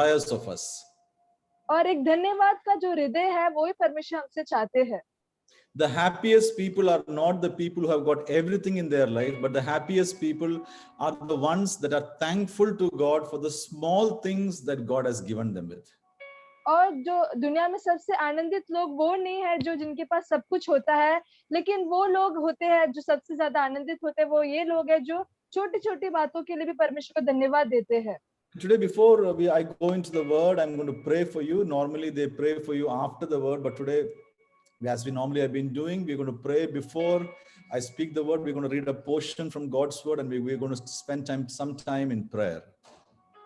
desires of us. और एक धन्यवाद का जो हृदय है वो ही परमेश्वर हमसे चाहते हैं। The happiest people are not the people who have got everything in their life, but the happiest people are the ones that are thankful to God for the small things that God has given them with. और जो दुनिया में सबसे आनंदित लोग वो नहीं है जो जिनके पास सब कुछ होता है, लेकिन वो लोग होते हैं जो सबसे ज्यादा आनंदित होते हैं, वो ये लोग हैं जो छोटी छोटी बातों के लिए भी परमेश्वर को धन्यवाद देते हैं। Today, before I go into the word, I'm going to pray for you. Normally, they pray for you after the word, but today, as we normally have been doing, we're going to pray before I speak the word. We're going to read a portion from God's word, and we're going to spend some time in prayer.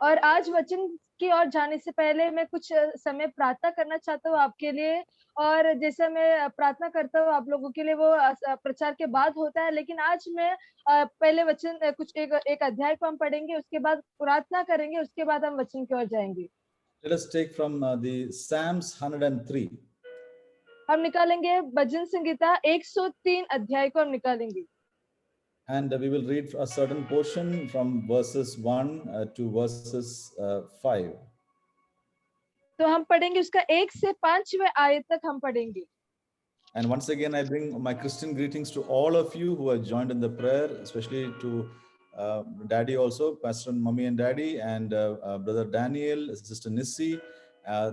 और आज वचन की ओर जाने से पहले मैं कुछ समय प्रार्थना करना चाहता हूँ आपके लिए, और जैसे मैं प्रार्थना करता हूँ आप लोगों के लिए वो प्रचार के बाद होता है, लेकिन आज मैं पहले वचन कुछ एक अध्याय को हम पढ़ेंगे, उसके बाद प्रार्थना करेंगे, उसके बाद हम वचन की ओर जाएंगे। Let us take from the Psalms 103. हम निकालेंगे भजन संगीता 103 अध्याय को हम निकालेंगे। And we will read a certain portion from verses 1 to verses 5. तो हम पढ़ेंगे उसका 1 से 5वें आयत तक हम पढ़ेंगे। And once again, I bring my Christian greetings to all of you who are joined in the prayer, especially to Daddy also, Pastor Mummy and Daddy, and Brother Daniel, Sister Nissi,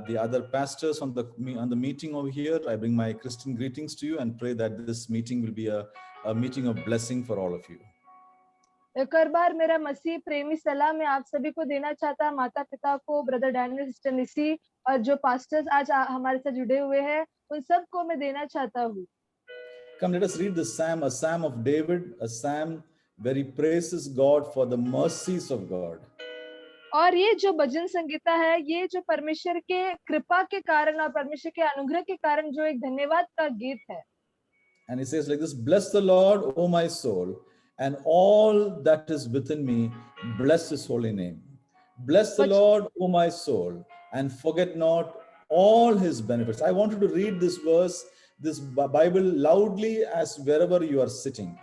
the other pastors on the meeting over here. I bring my Christian greetings to you and pray that this meeting will be a meeting of blessing for all of you. एक और बार मेरा मसीह प्रेमी सलाम मैं आप सभी को देना चाहता हूं, माता पिता को, ब्रदर डैनियल, सिस्टर निसी और जो पास्टर्स आज हमारे साथ जुड़े हुए हैं उन सबको मैं देना चाहता हूं। Come, let us read this psalm, a psalm of David, a psalm where he praises God for the mercies of God. और ये जो भजन संगीता है, ये जो परमेश्वर के कृपा के कारण और परमेश्वर के अनुग्रह के कारण जो एक धन्यवाद का गीत है। And he says like this, bless the Lord, O my soul, and all that is within me, bless his holy name. Bless the Lord, O my soul, and forget not all his benefits. I want you to read this verse, this Bible loudly as wherever you are sitting.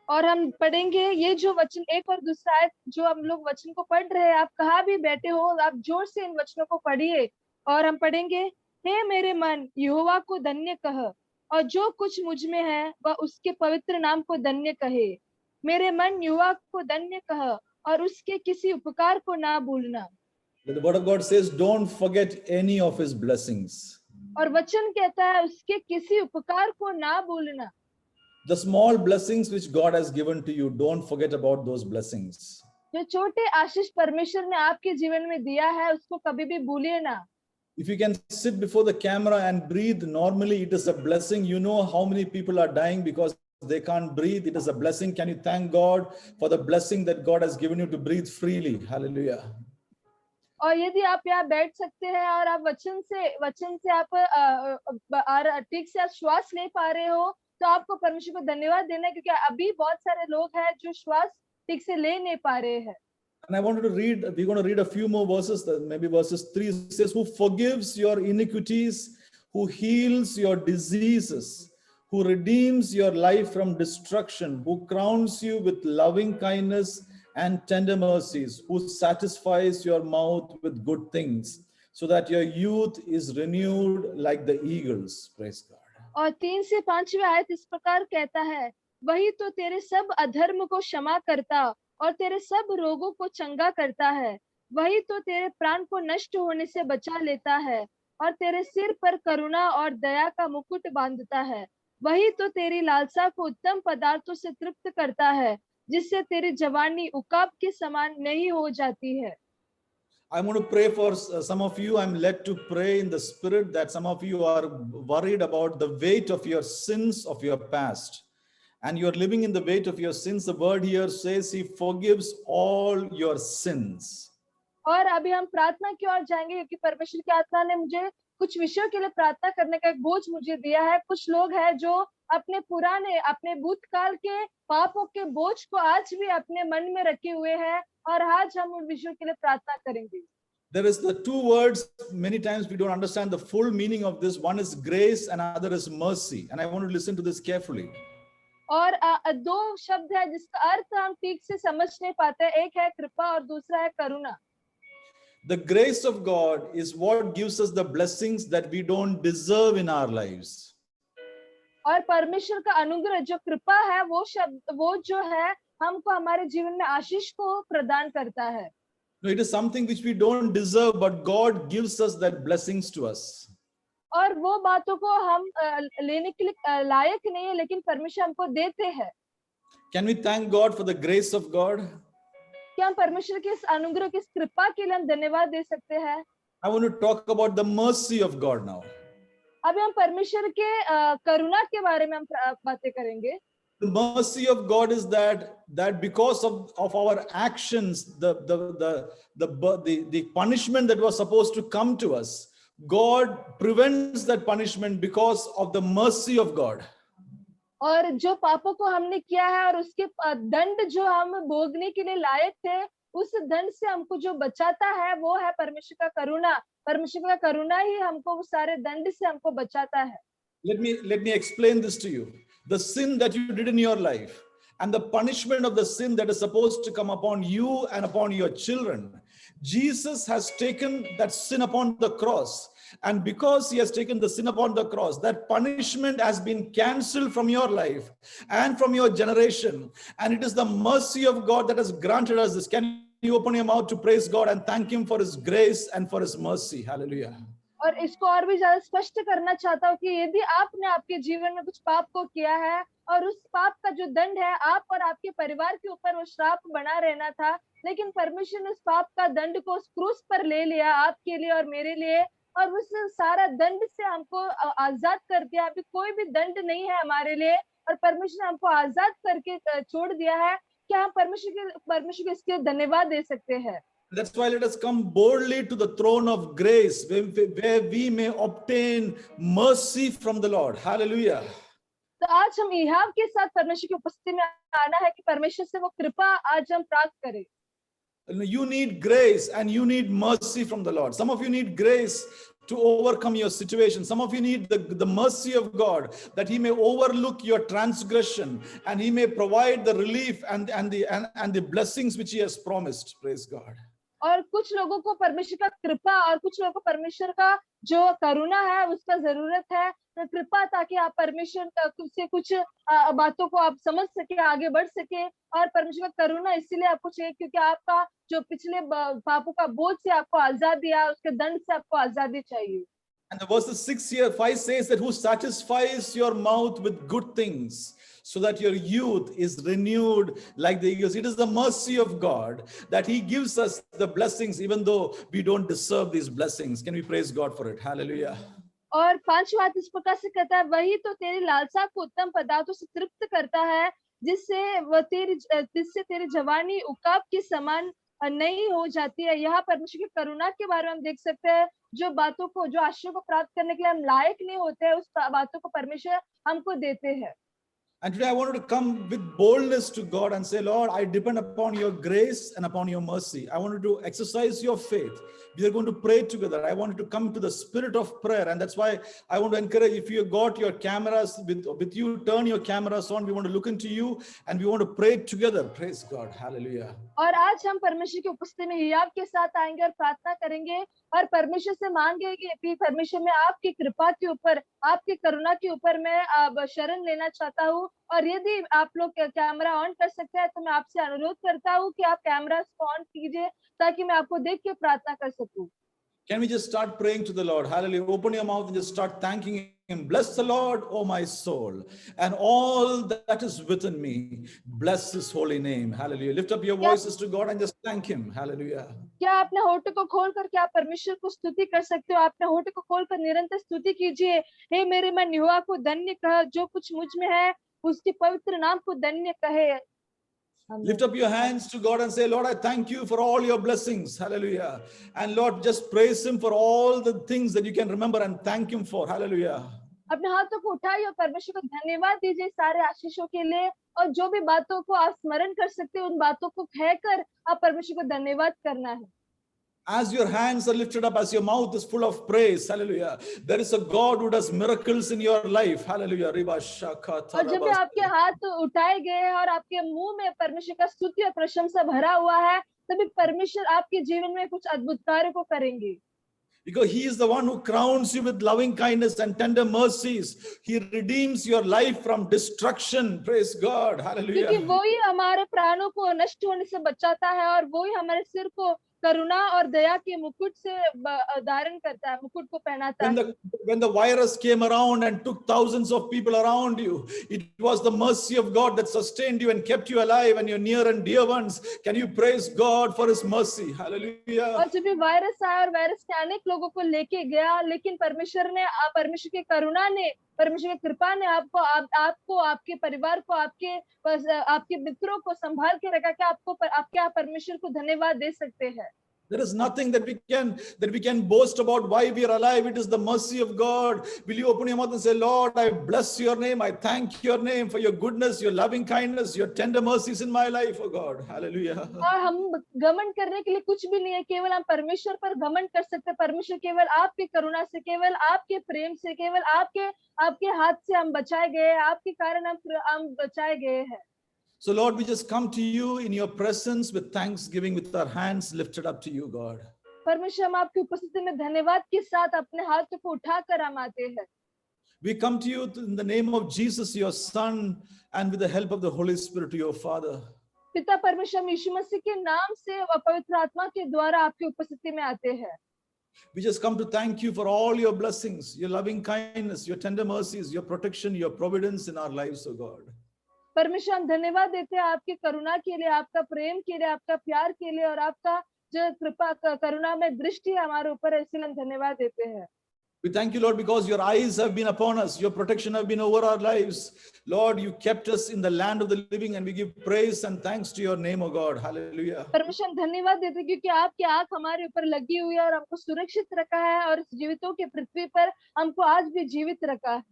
और हम पढ़ेंगे ये जो वचन एक और दूसरा है, जो हम लोग वचन को पढ़ रहे हैं, आप कहाँ भी बैठे हो आप जोर से इन वचनों को पढ़िए। और हम पढ़ेंगे, हे मेरे मन यहोवा को धन्य कह, और जो कुछ मुझ में है वह उसके पवित्र नाम को धन्य कहे। मेरे मन यहोवा को धन्य कह और उसके किसी उपकार को ना भूलना। The word of God says, don't forget any of his blessings. और वचन कहता है उसके किसी उपकार को ना भूलना। The small blessings which God has given to you, don't forget about those blessings. जो छोटे आशीष परमेश्वर ने आपके जीवन में दिया है उसको कभी भी भूलिए ना। If you can sit before the camera and breathe normally, it is a blessing. You know how many people are dying because they can't breathe. It is a blessing. Can you thank God for the blessing that God has given you to breathe freely? Hallelujah. और यदि आप यहाँ बैठ सकते हैं और आप वचन से आप ठीक से आप श्वास ले पा रहे हो, तो आपको परमेश्वर को धन्यवाद देना है, क्योंकि अभी बहुत सारे लोग हैं जो श्वास ठीक से ले नहीं पा रहे हैं। And I wanted to read, we're going to read a few more verses, maybe verses 3 says, who forgives your iniquities, who heals your diseases, who redeems your life from destruction, who crowns you with loving kindness and tender mercies, who satisfies your mouth with good things, so that your youth is renewed like the eagles. Praise God. और 3 से 5वें आयत इस प्रकार कहता है, वही तो तेरे सब अधर्म को क्षमा करता और तेरे सब रोगों को चंगा करता है। वही तो तेरे प्राण को नष्ट होने से बचा लेता है और तेरे सिर पर करुणा और दया का मुकुट बांधता है। वही तो तेरी लालसा को उत्तम पदार्थों से तृप्त करता है, जिससे तेरी जवानी उकाब के समान नहीं हो जाती है। I want to pray for some of you. I'm led to pray in the spirit that some of you are worried about the weight of your sins of your past. And you're living in the weight of your sins. The word here says he forgives all your sins. और अभी हम प्रार्थना की ओर जाएंगे, क्योंकि परमेश्वर की आत्मा ने मुझे कुछ विषयों के लिए प्रार्थना करने का एक बोझ मुझे दिया है। कुछ लोग हैं जो अपने भूतकाल के पापों के बोझ को आज भी अपने मन में रखे हुए हैं, और आज हम उन विषयों के लिए प्रार्थना करेंगे। There is the two words, many times we don't understand the full meaning of this. One is grace and another is mercy. And I want to listen to this carefully. और दो शब्द है जिसका अर्थ हम ठीक से समझ नहीं पाते, एक है कृपा और दूसरा है करुणा। The grace of God is what gives us the blessings that we don't deserve in our lives. और परमेश्वर का अनुग्रह जो कृपा है वो जो है हमको हमारे जीवन में आशीष को प्रदान करता है. No, it is something which we don't deserve, but God gives us that blessings to us. और वो बातों को हम लेने के लिए लायक नहीं है, लेकिन परमेश्वर हमको देते हैं. Can we thank God for the grace of God? क्या हम परमेश्वर के इस अनुग्रह की इस कृपा के लिए हम धन्यवाद दे सकते हैं? I want to talk about the mercy of God now. अभी हम परमेश्वर के करुणा के बारे में हम बातें करेंगे. The mercy of God is that because of our actions, the punishment that was supposed to come to us, God prevents that punishment because of the mercy of God. और जो पापों को हमने किया है और उसके दंड जो हम भोगने के लिए लायक थे, उस दंड से हमको जो बचाता है वो है परमेश्वर का करुणा. परमेश्वर का करुणा ही हमको वो सारे दंड से हमको बचाता है. Let me explain this to you. The sin that you did in your life and the punishment of the sin that is supposed to come upon you and upon your children, Jesus has taken that sin upon the cross. And because he has taken the sin upon the cross, that punishment has been cancelled from your life and from your generation. And it is the mercy of God that has granted us this. Can you open your mouth to praise God and thank him for his grace and for his mercy? Hallelujah. और इसको और भी ज्यादा स्पष्ट करना चाहता हूँ कि यदि आपने आपके जीवन में कुछ पाप को किया है और उस पाप का जो दंड है आप और आपके परिवार के ऊपर वो श्राप बना रहना था, लेकिन परमेश्वर ने उस पाप का दंड को उस क्रूस पर ले लिया आपके लिए और मेरे लिए, और उस सारा दंड से हमको आजाद कर दिया. अभी कोई भी दंड नहीं है हमारे लिए और परमेश्वर ने हमको आजाद करके छोड़ दिया है. क्या हम परमेश्वर के इसके धन्यवाद दे सकते हैं? That's why let us come boldly to the throne of grace where we may obtain mercy from the Lord. Hallelujah. तो आज हम इहाव के साथ परमेश्वर की उपस्थिति में आना है कि परमेश्वर से वो कृपा आज हम प्राप्त करें. You need grace and you need mercy from the Lord. Some of you need grace to overcome your situation. Some of you need the mercy of God, that he may overlook your transgression and he may provide the relief and the blessings which he has promised. Praise God. और कुछ लोगों को परमेश्वर का कृपा और कुछ लोगों को परमेश्वर का जो करुणा है उसका जरूरत है. कृपा ताकि आप परमेश्वर से कुछ बातों को आप समझ सके, आगे बढ़ सके. और परमेश्वर का करुणा इसीलिए आपको चाहिए क्योंकि आपका जो पिछले पापों का बोझ से आपको आजादी है, उसके दंड से आपको आजादी चाहिए. And the verses 6 says that who satisfies your mouth with good things, so that your youth is renewed like the eagles. It is the mercy of God that he gives us the blessings even though we don't deserve these blessings. Can we praise God for it? Hallelujah. और 5 बात इस प्रकार से कहता है, वही तो तेरी लालसा को उत्तम पदार्थों से तृप्त करता है, जिससे तेरी जवानी उकाब के समान नहीं हो जाती है. यहाँ परमेश्वर की करुणा के बारे में हम देख सकते हैं, जो बातों को, जो आशीष को प्राप्त करने के लिए हम लायक नहीं होते हैं, उस बातों को परमेश्वर हमको देते हैं. And today I wanted to come with boldness to God and say, Lord, I depend upon your grace and upon your mercy. I wanted to exercise your faith. We are going to pray together. I wanted to come to the spirit of prayer. And that's why I want to encourage, if you got your cameras with you, turn your cameras on. We want to look into you and we want to pray together. Praise God. Hallelujah. और आज हम परमेश्वर की उपस्थिति में हियाव के साथ आएंगे और प्रार्थना करेंगे और परमेश्वर से मांगेंगे कि परमेश्वर में आपकी कृपा के ऊपर, आपकी करुणा के ऊपर मैं शरण लेना चाहता हूँ. और यदि आप लोग कैमरा ऑन कर सकते हैं तो मैं आपसे अनुरोध करता हूँ कि आप कैमरा ऑन कीजिए ताकि मैं आपको देख के प्रार्थना कर सकूं. Can we just start praying to the Lord? Hallelujah. Open your mouth and just start thanking him. Bless the Lord, O my soul, and all that is within me. Bless his holy name. Hallelujah. Lift up your voices to God and just thank him. Hallelujah. क्या आपने होठ को खोल कर क्या परमेश्वर को स्तुति कर सकते हो? आपने होठ को खोल कर निरंतर स्तुति कीजिए. हे मेरे मन यहोवा को धन्य कह, जो कुछ मुझ में है उसके पवित्र नाम को धन्य कहे. Lift up your hands to God and say, Lord, I thank you for all your blessings. Hallelujah. And Lord, just praise him for all the things that you can remember and thank him for. Hallelujah. अपने हाथों को उठाइए और परमेश्वर को धन्यवाद दीजिए सारे आशीषों के लिए. और जो भी बातों को आप स्मरण कर सकते हैं उन बातों को कहकर आप परमेश्वर को धन्यवाद करना है. As your hands are lifted up, as your mouth is full of praise, hallelujah, there is a God who does miracles in your life, hallelujah. Riba shaka और जब भी tarabas. आपके हाथ उठाए गए हैं और आपके मुंह में परमेश्वर का स्तुति और प्रशंसा भरा हुआ है, तभी परमेश्वर आपके जीवन में कुछ अद्भुत कार्य को करेंगे। Because he is the one who crowns you with loving kindness and tender mercies. He redeems your life from destruction. Praise God. क्योंकि Hallelujah. वो ही हमारे प्राणों को नष्ट होने से बचाता है और वो ही हमारे सिर को करुणा और दया के मुकुट से धारण करता है, मुकुट को पहनाता When है। the virus came around and took thousands of people around you, it was the mercy of God that sustained you and kept you alive and your near and dear ones. Can you praise God for his mercy? Hallelujah. और जब भी virus आया और virus ने अनेक लोगों को लेके गया, लेकिन परमेश्वर की करुणा ने, परमेश्वर की कृपा ने आपको, आपके परिवार को, आपके मित्रों को संभाल के रखा कि आप परमेश्वर को धन्यवाद दे सकते हैं। There is nothing that we can boast about why we are alive. It is the mercy of God. Will you open your mouth and say, Lord, I bless your name. I thank your name for your goodness, your loving kindness, your tender mercies in my life, oh God. Hallelujah. और हम घमंड करने के लिए कुछ भी नहीं है, केवल हम परमेश्वर पर घमंड कर सकते हैं। परमेश्वर केवल आपकी करुणा से, केवल आपके प्रेम से, केवल आपके हाथ से हम बचाए गए हैं, आपके कारण हम बचाए गए हैं। So Lord, we just come to you in your presence with thanksgiving, with our hands lifted up to you, God. परमेश्वर, हम आपकी उपस्थिति में धन्यवाद के साथ अपने हाथों को उठाकर हम आते हैं। We come to you in the name of Jesus, your Son, and with the help of the Holy Spirit, to your Father. पिता परमेश्वर, हम यीशु मसीह के नाम से और पवित्र आत्मा के द्वारा आपकी उपस्थिति में आते हैं। We just come to thank you for all your blessings, your loving kindness, your tender mercies, your protection, your providence in our lives, O God. परमेश्वर, हम धन्यवाद देते हैं आपकी करुणा के लिए, आपका प्रेम के लिए, आपका प्यार के लिए और आपका जो कृपा करुणा में दृष्टि हमारे ऊपर है, इसलिए हम धन्यवाद देते हैं। We thank you, Lord, because your eyes have been upon us, your protection have been over our lives. Lord, you kept us in the land of the living, and we give praise and thanks to your name, O God. Hallelujah. परमेश्वर, हम धन्यवाद देते हैं क्योंकि आपकी आंख हमारे ऊपर लगी हुई है और हमको सुरक्षित रखा है और इस जीवितों की पृथ्वी पर हमको आज भी जीवित रखा है।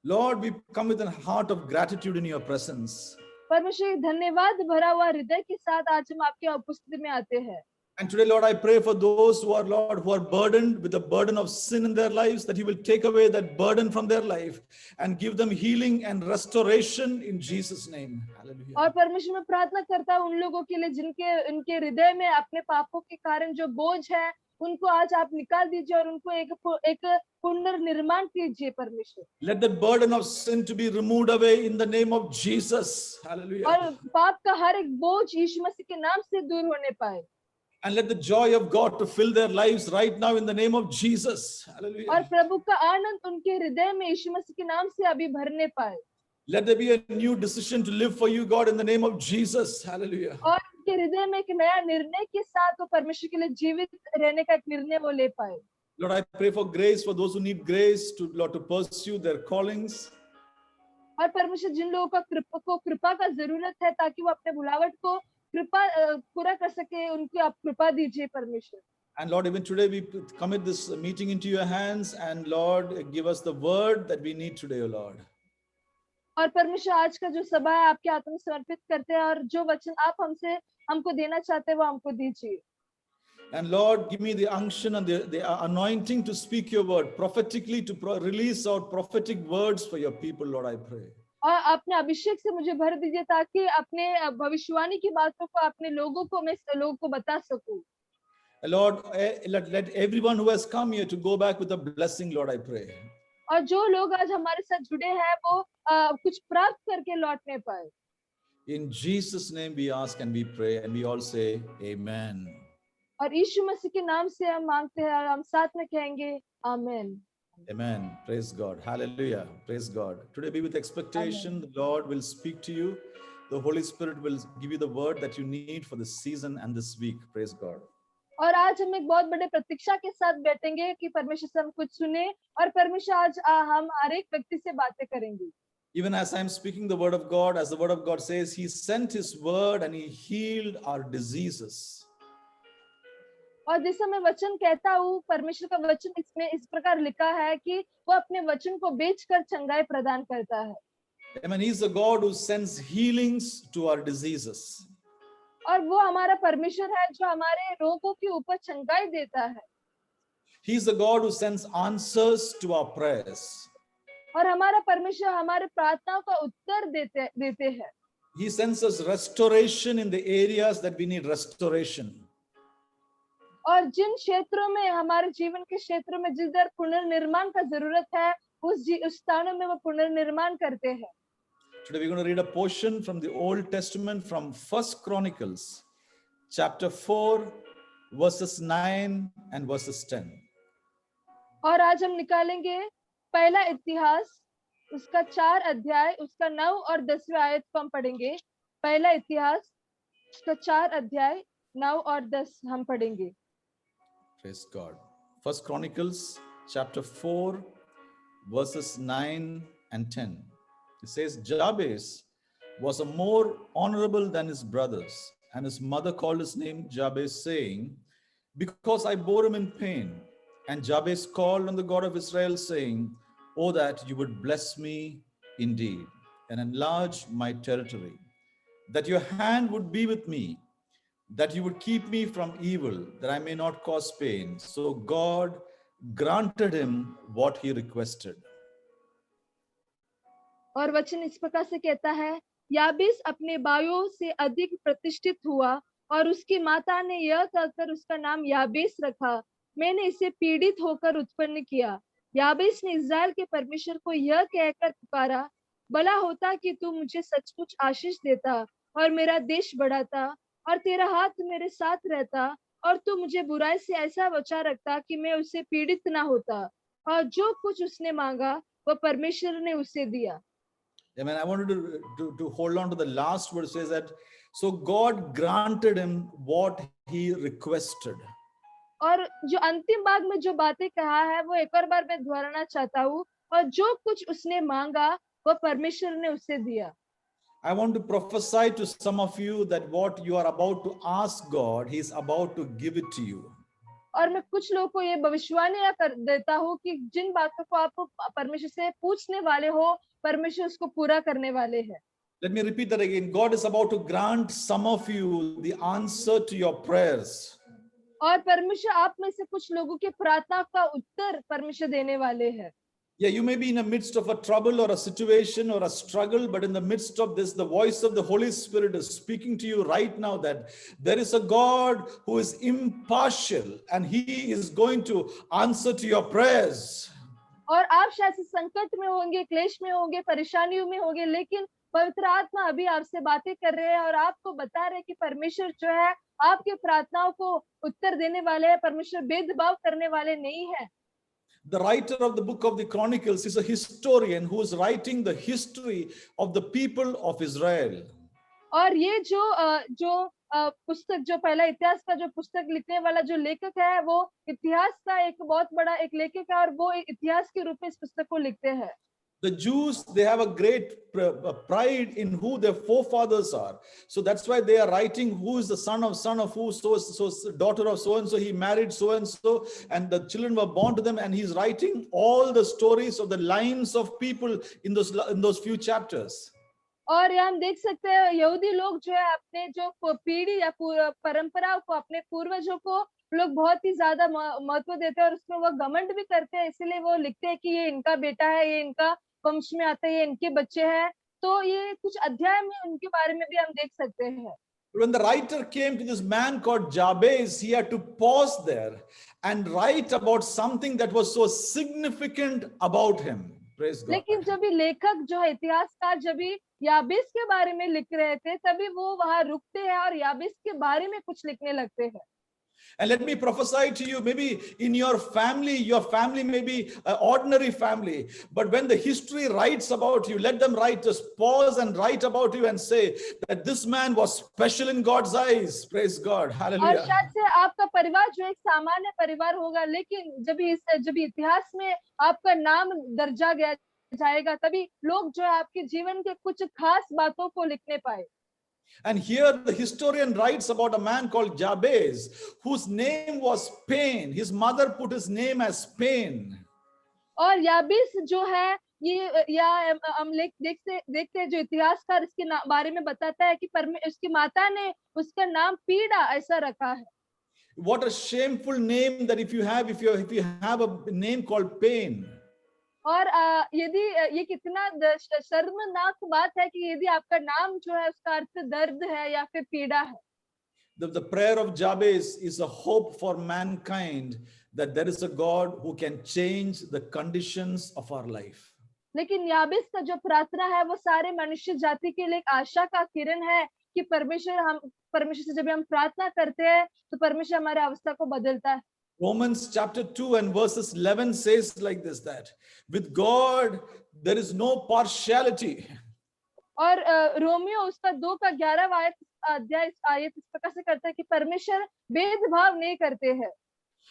Lord, we come with a heart of gratitude in your presence. परमेश्वर, धन्यवाद भरा हुआ हृदय के साथ आज हम आपकी उपस्थिति में आते हैं। And today, Lord, I pray for those who are, Lord, who are burdened with the burden of sin in their lives, that you will take away that burden from their life and give them healing and restoration in Jesus' name. Hallelujah. और परमेश्वर, मैं प्रार्थना करता हूँ उन लोगों के लिए जिनके उनके हृदय में अपने पापों के कारण जो बोझ है, उनको आज आप निकाल दीजिए और उनको एक पुनर्निर्माण कीजिए परमेश्वर। Let that burden of sin to be removed away in the name of Jesus. Hallelujah. और पाप का हर एक बोझ यीशु मसीह के नाम से दूर होने पाए। And let the joy of God to fill their lives right now in the name of Jesus. और Hallelujah. प्रभु का आनंद उनके हृदय में यीशु मसीह के नाम से अभी भरने पाए। Let there be a new decision to live for you, God, in the name of Jesus. Hallelujah. और उनके हृदय में एक नया निर्णय के साथ वो परमेश्वर के लिए जीवित रहने का एक निर्णय वो ले पाए। Lord, I pray for grace for those who need grace to, Lord, to pursue their callings. और परमेश्वर, जिन लोगों को कृपा का जरूरत है ताकि वो अपने बुलावट को पूरा कर सके, उनको आप कृपा दीजिए परमेश्वर। And Lord, even today we commit this meeting into your hands, and Lord, give us the word that we need today, O Lord. और परमेश्वर, आज का जो सभा है आपके हाथों में समर्पित करते हैं और जो वचन आप हमको देना चाहते हैं वो हमको दीजिए। And Lord, give me the unction and the anointing to speak your word prophetically, to release out prophetic words for your people, Lord, I pray. और अपने अभिषेक से मुझे भर दीजिए ताकि अपने भविष्यवाणी की बातों को अपने लोगों को बता सकूं। Lord, let everyone who has come here to go back with a blessing, Lord, I pray. और जो लोग आज हमारे साथ जुड़े हैं वो कुछ प्राप्त करके लौटने पाए। In Jesus' name we ask and we pray, and we all say amen. और यीशु मसीह के नाम से हम मांगते हैं और हम साथ में कहेंगे आमीन। Amen. Praise God. Hallelujah. Praise God. Today be with expectation. Amen. The Lord will speak to you. The Holy Spirit will give you the word that you need for this season and this week. Praise God. और आज हम एक बहुत बड़े प्रतीक्षा के साथ बैठेंगे कि परमेश्वर से हम कुछ सुने और परमेश्वर आज हम हर एक व्यक्ति से बातें करेंगे। Even as I am speaking the word of God, as the word of God says, He sent His word and He healed our diseases. और जैसे मैं वचन कहता हूँ, परमेश्वर का वचन इसमें इस प्रकार लिखा है कि वो अपने वचन को बेचकर चंगाई प्रदान करता है। Amen. He is the God who sends healings to our diseases. और वो हमारा परमेश्वर है जो हमारे रोगों के ऊपर चंगाई देता है। He is the God who sends answers to our prayers. और हमारा परमेश्वर हमारे प्रार्थनाओं का उत्तर देते हैं। He sends us restoration in the areas that we need restoration. और जिन क्षेत्रों में हमारे जीवन के क्षेत्रों में जिधर पुनर्निर्माण का जरूरत है, उस स्थानों में वो पुनर्निर्माण करते हैं। Today we're going to read a portion from the Old Testament from 1 Chronicles, chapter 4, verses 9 and verses 10. और आज हम निकालेंगे पहला इतिहास, उसका 4 अध्याय, उसका 9 और 10वें आयत को हम पढ़ेंगे। पहला इतिहास, उसका 4 अध्याय, 9 और 10 हम पढ़ेंगे। Praise God. 1 Chronicles, chapter 4, verses 9 and 10. It says, Jabez was a more honorable than his brothers, and his mother called his name Jabez, saying, because I bore him in pain. And Jabez called on the God of Israel, saying, oh, that you would bless me indeed, and enlarge my territory, that your hand would be with me, that you would keep me from evil, that I may not cause pain. So God granted him what he requested. और वचन इस प्रकार से कहता है, याबीस अपने भाइयों से अधिक प्रतिष्ठित हुआ और उसकी माता ने यह कहकर उसका नाम याबीस रखा, मैंने इसे पीड़ित होकर उत्पन्न किया। याबीस ने इस्राएल के परमेश्वर को यह कहकर पुकारा, भला होता कि तू मुझे सचमुच आशीष देता और मेरा देश बढ़ाता और तेरा हाथ मेरे साथ रहता और तू मुझे बुराई से ऐसा बचा रखता कि मैं उसे पीड़ित ना होता। और जो कुछ उसने मांगा वह परमेश्वर ने उसे दिया। Amen. I wanted to hold on to the last word. It says that, so God granted him what he requested. और जो अंतिम भाग में जो बातें कहा है वो एक और बार मैं दोहराना चाहता हूँ, और जो कुछ उसने मांगा वो परमेश्वर ने उसे दिया। I want to prophesy to some of you that what you are about to ask God, He is about to give it to you. और मैं कुछ लोगों को ये भविष्यवाणी कर देता हूँ कि जिन बातों को आप परमेश्वर से पूछने वाले हो, परमेश्वर उसको पूरा करने वाले हैं। Let me repeat that again. God is about to grant some of you the answer to your prayers. और परमेश्वर आप में से कुछ लोगों की प्रार्थना का उत्तर परमेश्वर देने वाले हैं। Yeah, you may be in the midst of a trouble or a situation or a struggle, but in the midst of this, the voice of the Holy Spirit is speaking to you right now that there is a God who is impartial and He is going to answer to your prayers. और आप शायद से संकट में होंगे, क्लेश में होंगे, परेशानियों में होंगे, लेकिन पवित्र आत्मा अभी आपसे बातें कर रहे हैं और आपको बता रहे हैं कि परमेश्वर जो है आपके प्रार्थनाओं को उत्तर देने वाले हैं। परमेश्वर भेदभाव करने वाले नहीं है। The writer of the book of the Chronicles is a historian who is writing the history of the people of Israel. और ये जो पुस्तक, जो पहला इतिहास का जो पुस्तक लिखने वाला जो लेखक है, वो इतिहास का एक बहुत बड़ा एक लेखक है और वो इतिहास के रूप में इस पुस्तक को लिखते हैं। The Jews, they have a great pride in who their forefathers are. So that's why they are writing who is the son of who, so daughter of so and so, he married so and so, and the children were born to them, and he's writing all the stories of the lines of people in those few chapters. और हम देख सकते हैं यहूदी लोग जो है अपने जो पीढ़ी या परंपरा को, अपने पूर्वजों को लोग बहुत ही ज्यादा महत्व देते हैं और उसमें वो घमंड भी करते हैं, इसलिए वो लिखते हैं कि ये इनका बेटा है, ये इनका वंश में आता है, ये इनके बच्चे हैं। तो ये कुछ अध्याय में उनके बारे में भी हम देख सकते हैं। When the writer came to this man called Jabez, he had to pause there and write about something that was so significant about him. Praise God. लेकिन जब भी लेखक जो है इतिहासकार जब भी याबीस के बारे में लिख रहे थे, तभी वो वहां रुकते हैं और याबीस के बारे में कुछ लिखने लगते हैं। And let me prophesy to you, maybe in your family may be an ordinary family, but when the history writes about you, let them write, just pause and write about you and say that this man was special in God's eyes. Praise God. Hallelujah. और शायद से आपका परिवार जो एक सामान्य परिवार होगा, लेकिन जब इतिहास में आपका नाम दर्जा गया जाएगा, तभी लोग जो है आपके जीवन के कुछ खास बातों को लिखने पाए। And here the historian writes about a man called Jabez, whose name was Pain. His mother put his name as Pain. और याबीस जो है ये या हम देखते हैं जो इतिहासकार इसके बारे में बताता है कि उसकी माता ने उसका नाम पीड़ा ऐसा रखा है। What a shameful name that if you have a name called pain. और यदि ये कितना शर्मनाक बात है कि यदि आपका नाम जो है उसका अर्थ दर्द है या फिर पीड़ा है। The prayer of Jabez is a hope for mankind that there is a God who can change the conditions of our life. लेकिन याबेस का जो प्रार्थना है वो सारे मनुष्य जाति के लिए एक आशा का किरण है कि परमेश्वर से जब हम प्रार्थना करते हैं तो परमेश्वर हमारे अवस्था को बदलता है। Romans chapter 2 and verses 11 says like this, that with God there is no partiality. और रोमियो उसका 2 का 11वां अध्याय आयत इस प्रकार से करता है कि परमेश्वर भेदभाव नहीं करते हैं।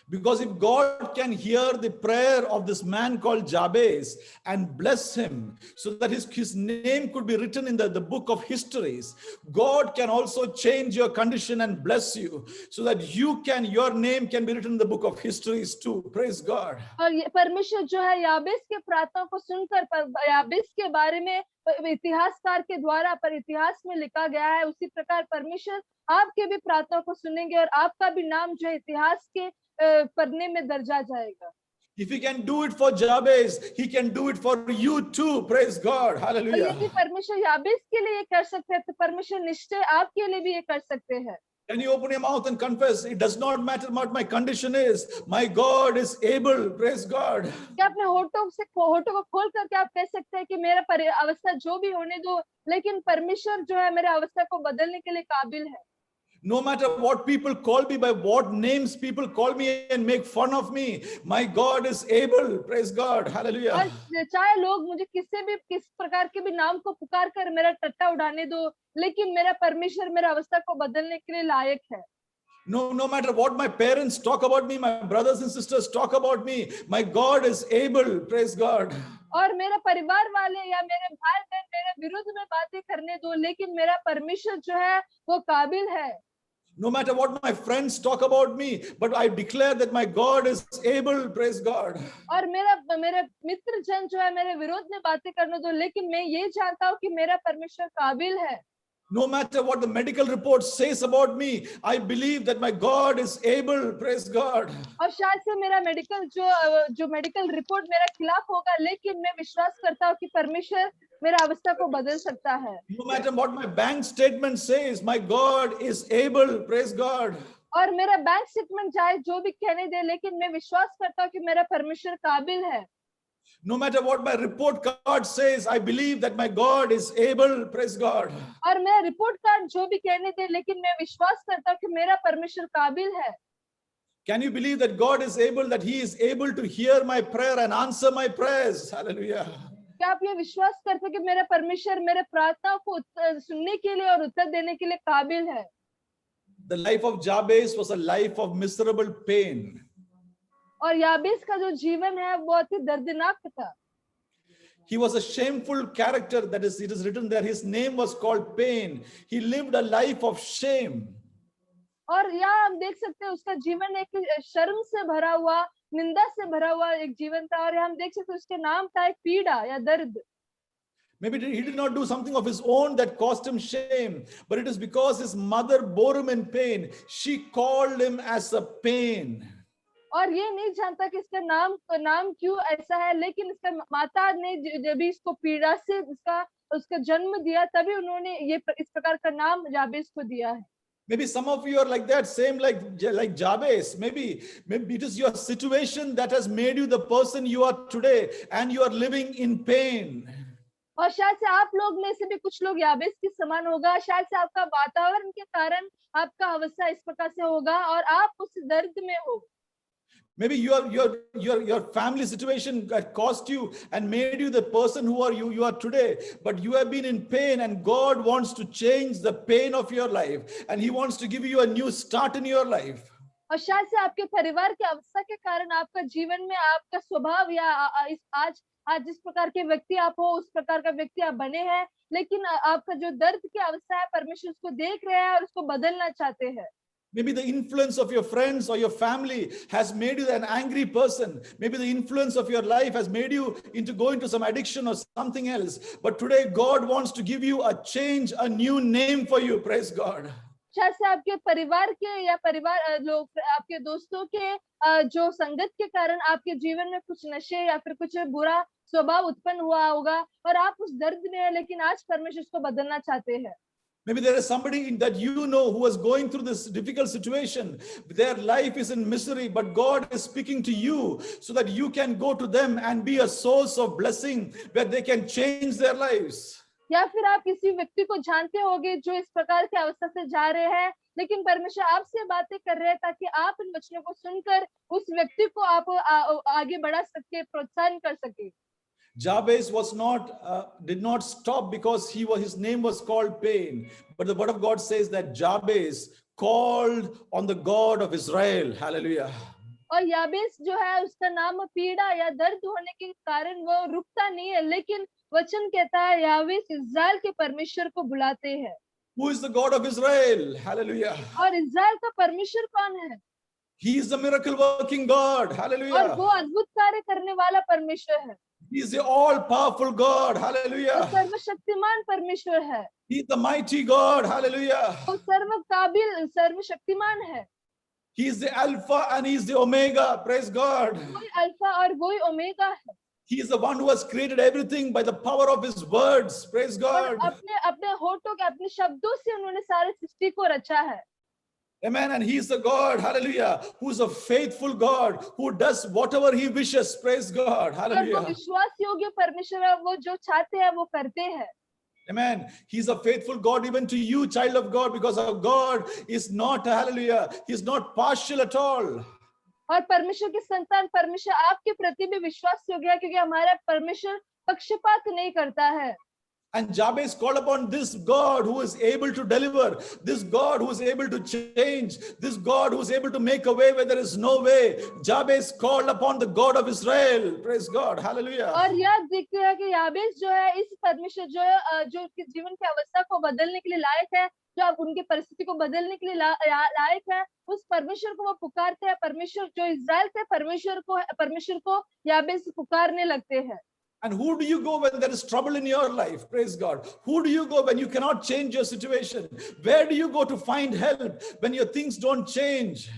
Because if God can hear the prayer of this man called Jabez and bless him so that his name could be written in the book of histories, God can also change your condition and bless you so that your name can be written in the book of histories too. Praise God. और ये परमेश्वर जो है याबेस के प्रार्थना को सुनकर याबेस के बारे में इतिहासकार के द्वारा पर इतिहास में लिखा गया है, उसी प्रकार परमेश्वर आपके भी प्रार्थना को सुनेंगे और आपका भी नाम जो है इतिहास के पढ़ने में दर्जा जाएगा। If he can do it for Jabez, he can do it for you too. Praise God. Hallelujah. यदि परमेश्वर याबेस के लिए ये कर सकते हैं तो परमेश्वर निश्चय आपके लिए भी ये कर सकते हैं। Can you open your mouth and confess? It does not matter what my condition is. My God is able. Praise God. क्या अपने होठों को खोल करके आप कह सकते हैं कि मेरा अवस्था जो भी होने दो, लेकिन परमेश्वर जो है मेरे अवस्था को बदलने के लिए काबिल है। No matter what people call me, by what names people call me and make fun of me, my God is able. Praise God. Hallelujah. और चाहे लोग मुझे किस प्रकार के भी नाम को पुकार कर मेरा टट्टा उड़ाने दो, लेकिन मेरा परमेश्वर मेरा अवस्था को बदलने के लिए लायक है। No matter what my parents talk about me, my brothers and sisters talk about me, my God is able. Praise God. और मेरे परिवार वाले या मेरे भाई बहन मेरे विरुद्ध में बातें करने दो, लेकिन मेरा परमेश्वर जो है वो काबिल है। No matter what my friends talk about me, but I declare that my God is able. Praise God. और मेरे मित्र जन जो है मेरे विरोध में बातें करने दो, लेकिन मैं ये जानता हूँ कि मेरा परमेश्वर काबिल है। No matter what the medical report says about me, I believe that my God is able. Praise God. और शायद से मेरा जो मेडिकल रिपोर्ट मेरे खिलाफ होगा, लेकिन मैं विश्वास करता हूँ कि परमेश्वर मेरा अवस्था को बदल सकता है। No matter what my bank statement says, my God is able. Praise God. और मेरा बैंक स्टेटमेंट चाहे जो भी कहने दे, लेकिन मैं विश्वास करता हूँ कि मेरा परमेश्वर काबिल है। No matter what my report card says, I believe that my God is able. Praise God. और मेरा रिपोर्ट कार्ड जो भी कहने दे, लेकिन मैं विश्वास करता हूँ कि मेरा परमेश्वर काबिल है। Can you believe that God is able, that He is able to hear my prayer and answer my prayers? Hallelujah. क्या आप ये विश्वास करते हैं कि मेरा परमेश्वर मेरे प्रार्थनाओं को सुनने के लिए और उत्तर देने के लिए काबिल है? The life of Jabez was a life of miserable pain. और याबेस का जो जीवन है बहुत ही दर्दनाक था। He was a shameful character, that is, it is written there. His name was called Pain. He lived a life of shame. और यहाँ हम देख सकते हैं उसका जीवन एक शर्म से भरा हुआ, निंदा से भरा हुआ एक जीवन था, और हम देख सकते हैं उसके नाम था एक पीड़ा या दर्द। Maybe he did not do something of his own that caused him shame, but it is because his mother bore him in pain. She called him as a pain. और ये नहीं जानता कि इसका नाम क्यों ऐसा है, लेकिन इसका माता ने जब इसको पीड़ा से उसका जन्म दिया, तभी उन्होंने इस प्रकार का नाम याबेस को दिया है। Maybe some of you are like that, same like Jabez. Maybe it is your situation that has made you the person you are today, and you are living in pain. और शायद से आप लोग में से भी कुछ लोग याबेस के समान होगा। शायद से आपका वातावरण के कारण आपका अवस्था इस प्रकार से होगा और आप उस दर्द में हो। Maybe your family situation that caused you and made you the person who you are today, but you have been in pain, and God wants to change the pain of your life, and He wants to give you a new start in your life. और शायद से आपके परिवार की अवस्था के कारण आपका जीवन में आपका स्वभाव या आज जिस प्रकार के व्यक्ति आप हो उस प्रकार का व्यक्ति आप बने हैं, लेकिन आपका जो दर्द की अवस्था है परमेश्वर उसको देख रहे हैं और उसको बदलना चाहते हैं। Maybe the influence of your friends or your family has made you an angry person. Maybe the influence of your life has made you into going to some addiction or something else. But today God wants to give you a change, a new name for you. Praise God. शायद से आपके परिवार के या लोग आपके दोस्तों के जो संगत के कारण आपके जीवन में कुछ नशे या फिर कुछ बुरा स्वभाव उत्पन्न हुआ होगा और आप उस दर्द में है, लेकिन आज परमेश्वर उसको बदलना चाहते हैं। Maybe there is somebody that you know who is going through this difficult situation. Their life is in misery, but God is speaking to you so that you can go to them and be a source of blessing where they can change their lives. या फिर आप किसी व्यक्ति को जानते होंगे जो इस प्रकार की अवस्था से जा रहे हैं, लेकिन परमेश्वर आपसे बातें कर रहे हैं ताकि आप इन वचनों को सुनकर उस व्यक्ति को आप आगे बढ़ा सके, प्रोत्साहन कर सके। Jabez did not stop because his name was called pain. But the word of God says that Jabez called on the God of Israel. Hallelujah. और याबेस जो है उसका नाम पीड़ा या दर्द होने के कारण वो रुकता नहीं है, लेकिन वचन कहता है याबेस इस्राएल के परमेश्वर को बुलाते हैं। Who is the God of Israel? Hallelujah. और इस्राएल का परमेश्वर कौन है? He is the miracle working God. और Hallelujah. वो अद्भुत कार्य करने वाला परमेश्वर है। He is the all powerful God. Hallelujah. वो सर्वशक्तिमान परमेश्वर है। He is the mighty God. Hallelujah. वो सर्वकाबिल सर्वशक्तिमान है। He is the Alpha and He is the Omega. Praise God. वही अल्फा और वही ओमेगा है। He is the one who has created everything by the power of His words. Praise और God. अपने अपने होठों के अपने शब्दों से उन्होंने सारे सृष्टि को रचा है। Amen. And He is the God, hallelujah, who is a faithful God, who does whatever He wishes. Praise God. और वो Hallelujah. विश्वास योग्य परमेश्वर है, वो जो चाहते हैं वो करते हैं। Amen. He's a faithful God even to you, child of God, because our God is not, hallelujah, He's not partial at all. और परमेश्वर की संतान परमेश्वर आपके प्रति भी विश्वास योग्य है, क्योंकि हमारा परमेश्वर पक्षपात नहीं करता है। And Jabez called upon this God who is able to deliver, this God who is able to change, this God who is able to make a way where there is no way. Jabez called upon the God of Israel. Praise God. Hallelujah. और यह देखते हैं कि याबेस जो है इस परमेश्वर जो उसके जीवन की अवस्था को बदलने के लिए लायक है, जो अब उनकी परिस्थिति को बदलने के लिए लायक है, उस परमेश्वर को वो पुकारते हैं। परमेश्वर जो इस्राएल के परमेश्वर को याबेस पुकारने लगते हैं। And who do you go when there is trouble in your life? Praise God. Who do you go when you cannot change your situation? Where do you go to find help when your things don't change?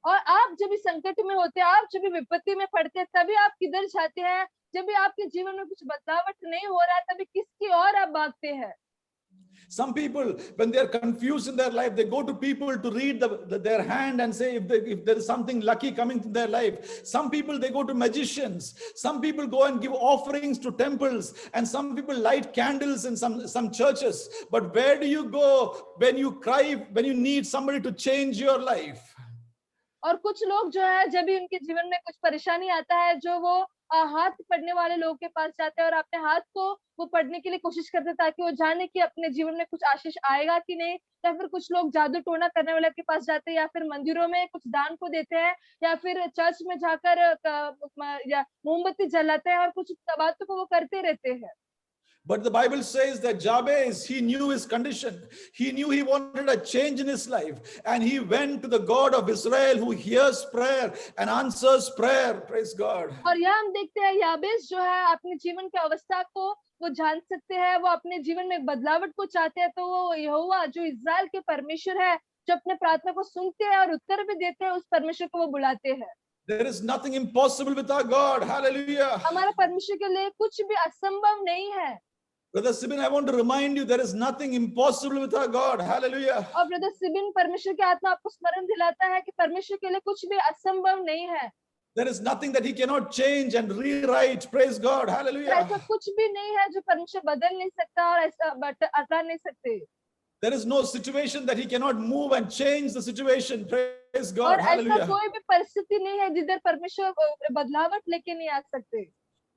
और आप जब इस संकट में होते हैं, आप जब विपत्ति में पड़ते हैं, तभी आप किधर जाते हैं? जब भी आपके जीवन में कुछ बदलाव नहीं हो रहा है, तभी किसकी ओर आप भागते हैं? Some people, when they are confused in their life, they go to people to read their hand and say if there is something lucky coming to their life. Some people, they go to magicians. Some people go and give offerings to temples. And some people light candles in some churches. But where do you go when you cry, when you need somebody to change your life? और कुछ लोग जो है जब भी उनके जीवन में कुछ परेशानी आता है, जो वो हाथ पढ़ने वाले लोगों के पास जाते हैं और अपने हाथ को वो पढ़ने के लिए कोशिश करते हैं, ताकि वो जाने कि अपने जीवन में कुछ आशीष आएगा कि नहीं। या फिर कुछ लोग जादू टोना करने वाले के पास जाते हैं, या फिर मंदिरों में कुछ दान को देते हैं, या फिर चर्च में जाकर या मोमबत्ती जलाते हैं, और कुछ बातों को वो करते रहते हैं। But the Bible says that Jabez, he knew his condition. He knew he wanted a change in his life. And he went to the God of Israel who hears prayer and answers prayer. Praise God. और यहाँ हम देखते हैं याबेस जो है अपने जीवन की अवस्था को वो जान सकते हैं, वो अपने जीवन में एक बदलावट को चाहते हैं, तो वो यहोवा जो इस्राएल के परमेश्वर है, जो अपने प्रार्थना को सुनते हैं और उत्तर भी देते हैं, उस परमेश्वर को वो बुलाते हैं। There is nothing impossible with our God. Hallelujah. हमारे परमेश्वर के लिए कुछ भी असंभव नहीं है। Brother Sibin, I want to remind you, there is nothing impossible with our God. Hallelujah. और ब्रदर सिबिन, परमेश्वर की आत्मा आपको स्मरण दिलाता है कि परमेश्वर के लिए कुछ भी असंभव नहीं है। There is nothing that he cannot change and rewrite. Praise God. Hallelujah. ऐसा कुछ भी नहीं है जो परमेश्वर बदल नहीं सकता और ऐसा हटा नहीं सकते। There is no situation that he cannot move and change the situation. Praise God. और ऐसा Hallelujah. कोई भी परिस्थिति नहीं है जिधर परमेश्वर बदलावट लेके नहीं आ सकते।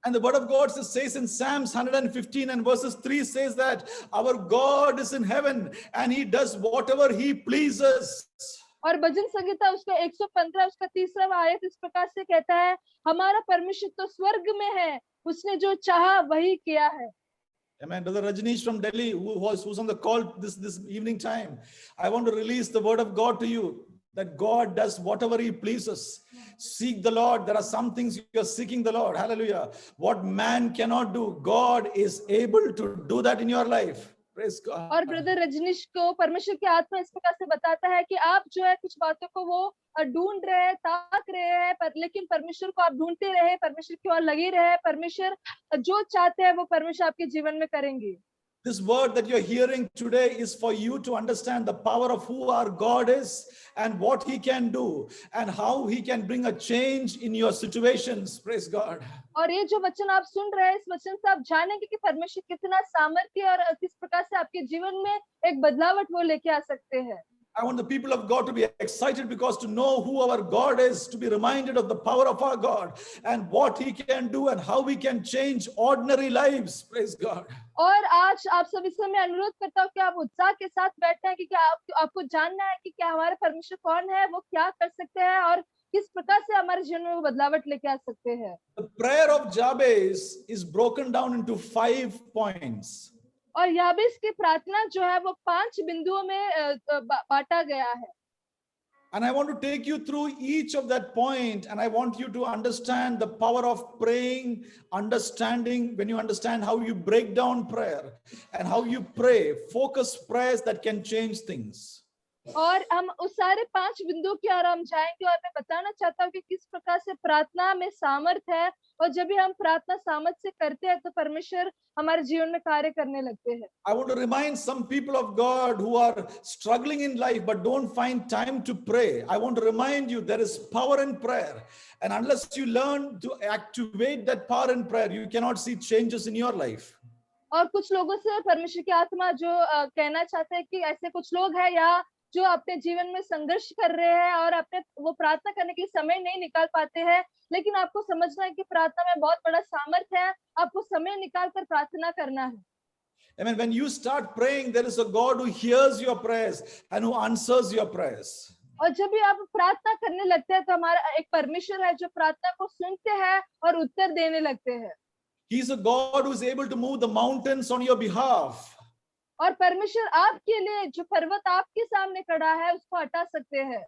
And the word of God says in Psalms 115 and verses 3 says that our God is in heaven and he does whatever he pleases. और भजन संगीता उसका 115 उसका 3रा आयत इस प्रकार से कहता है, हमारा परमेश्वर तो स्वर्ग में है, उसने जो चाहा वही किया है। Amen. Brother Rajneesh from Delhi, who's on the call this evening time. I want to release the word of God to you that God does whatever He pleases. Seek the Lord. There are some things you're seeking the Lord. Hallelujah. What man cannot do, God is able to do that in your life. Praise God. और brother Rajneesh को परमेश्वर की आत्मा इस प्रकार से बताता है कि आप जो है कुछ बातों को वो ढूंढ रहे हैं, ताक रहे हैं, पर लेकिन परमेश्वर को आप ढूंढते रहे, परमेश्वर की ओर लगे रहे, परमेश्वर जो चाहते हैं वो परमेश्वर आपके जीवन में करेंगे। This word that you're hearing today is for you to understand the power of who our God is and what He can do and how He can bring a change in your situations. Praise God. और ये जो वचन आप सुन रहे हैं, इस वचन से आप जानेंगे कि परमेश्वर कितना सामर्थ्य और किस प्रकार से आपके जीवन में एक बदलावट वो लेके आ सकते हैं। I want the people of God to be excited because to know who our God is, to be reminded of the power of our God and what He can do and how we can change ordinary lives. Praise God. और आज आप सभी से मैं अनुरोध करता हूँ कि आप उत्साह के साथ बैठे हैं, क्योंकि आपको जानना है कि क्या हमारे परमेश्वर कौन है, वो क्या कर सकते हैं और किस प्रकार से हमारे जीवन में वो बदलावट लेके आ सकते हैं। The prayer of Jabez is broken down into 5 points. और याबेस की प्रार्थना जो है वो 5 बिंदुओं में बांटा गया है। And I want to take you through each of that point, and I want you to understand the power of praying, understanding when you understand how you break down prayer and how you pray, focus prayers that can change things. और हम उस सारे 5 बिंदुओं की ओर हम जाएंगे और मैं बताना चाहता हूँ कि किस प्रकार से प्रार्थना में सामर्थ्य है, और जब भी हम प्रार्थना सामर्थ्य से करते हैं तो परमेश्वर हमारे जीवन में कार्य करने लगते हैं। I want to remind some people of God who are struggling in life but don't find time to pray. I want to remind you there is power in prayer, and unless you learn to activate that power in prayer, you cannot see changes in your life. और कुछ लोगों से परमेश्वर की आत्मा जो कहना चाहते हैं कि ऐसे कुछ लोग हैं या जो अपने जीवन में संघर्ष कर रहे हैं और अपने वो प्रार्थना करने के लिए समय नहीं निकाल पाते हैं, लेकिन आपको समझना है कि प्रार्थना में बहुत बड़ा सामर्थ्य है, आपको समय निकाल कर प्रार्थना करना है। Amen. When you start praying, there is a God who hears your prayers and who answers your prayers. और जब भी आप प्रार्थना करने लगते हैं तो हमारा एक परमेश्वर है जो प्रार्थना को सुनते हैं और उत्तर देने लगते हैं। He is a God who is able to move the mountains on your behalf. और परमेश्वर आपके लिए जो पर्वत आपके सामने खड़ा है उसको हटा सकते हैं।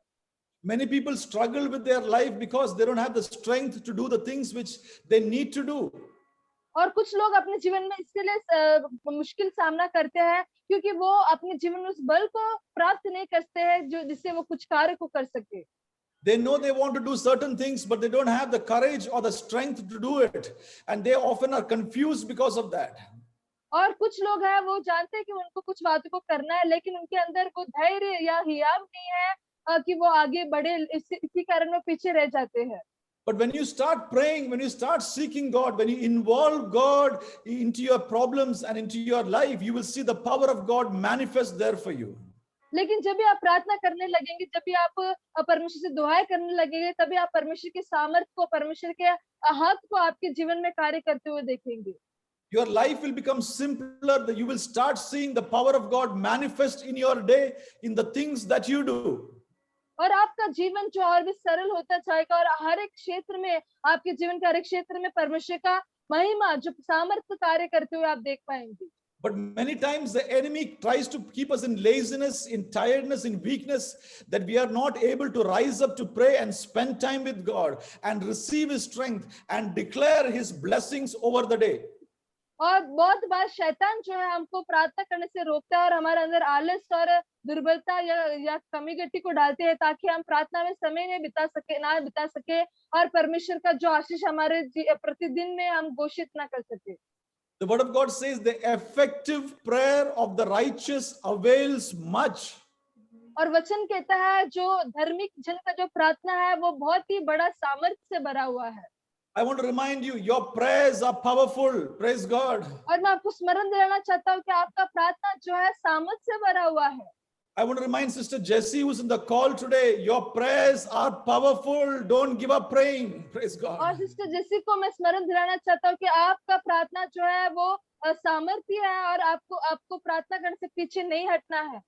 Many people struggle with their life because they don't have the strength to do the things which they need to do. और कुछ लोग अपने जीवन में इसके लिए मुश्किल सामना करते हैं क्योंकि वो अपने जीवन में उस बल को प्राप्त नहीं करते हैं जो जिससे वो कुछ कार्य को कर सके। They know they want to do certain things, but they don't have the courage or the strength to do it, and they often are confused because of that. और कुछ लोग हैं वो जानते हैं कि उनको कुछ बातों को करना है, लेकिन उनके अंदर वो धैर्य या हियाव नहीं है कि वो आगे बढ़े, इसी कारण वो पीछे रह जाते हैं। But when you start praying, when you start seeking God, when you involve God into your problems and into your life, you will see the power of God manifest there for you. लेकिन जब भी आप प्रार्थना करने लगेंगे, जब भी आप परमेश्वर से दुआएं करने लगेंगे, तभी आप परमेश्वर के सामर्थ्य को, परमेश्वर के हाथ को आपके जीवन में कार्य करते हुए देखेंगे। Your life will become simpler. You will start seeing the power of God manifest in your day, in the things that you do. और आपका जीवन जो और भी सरल होता जाएगा और हर एक क्षेत्र में, आपके जीवन के हर एक क्षेत्र में परमेश्वर का महिमा जो सामर्थ्य कार्य करते हुए आप देख पाएंगे। But many times the enemy tries to keep us in laziness, in tiredness, in weakness, that we are not able to rise up to pray and spend time with God and receive His strength and declare His blessings over the day. और बहुत बार शैतान जो है हमको प्रार्थना करने से रोकता है और हमारे अंदर आलस और दुर्बलता या कमी गति को डालते हैं ताकि हम प्रार्थना में समय नहीं बिता सके और परमेश्वर का जो आशीष हमारे प्रतिदिन में हम घोषित ना कर सके। The word of God says the effective prayer of the righteous avails much. और वचन कहता है जो धार्मिक जन का जो प्रार्थना है वो बहुत ही बड़ा सामर्थ्य से भरा हुआ है। I want to remind you, your prayers are powerful. Praise God. और मैं आपको स्मरण दिलाना चाहता हूँ कि आपका प्रार्थना जो है सामर्थ्य से भरा हुआ है। I want to remind Sister Jessie who's in the call today, your prayers are powerful. Don't give up praying. Praise God. और सिस्टर जेसी को मैं स्मरण दिलाना चाहता हूँ कि आपका प्रार्थना जो है वो सामर्थ्य है और आपको प्रार्थना करने से पीछे नहीं हटना है।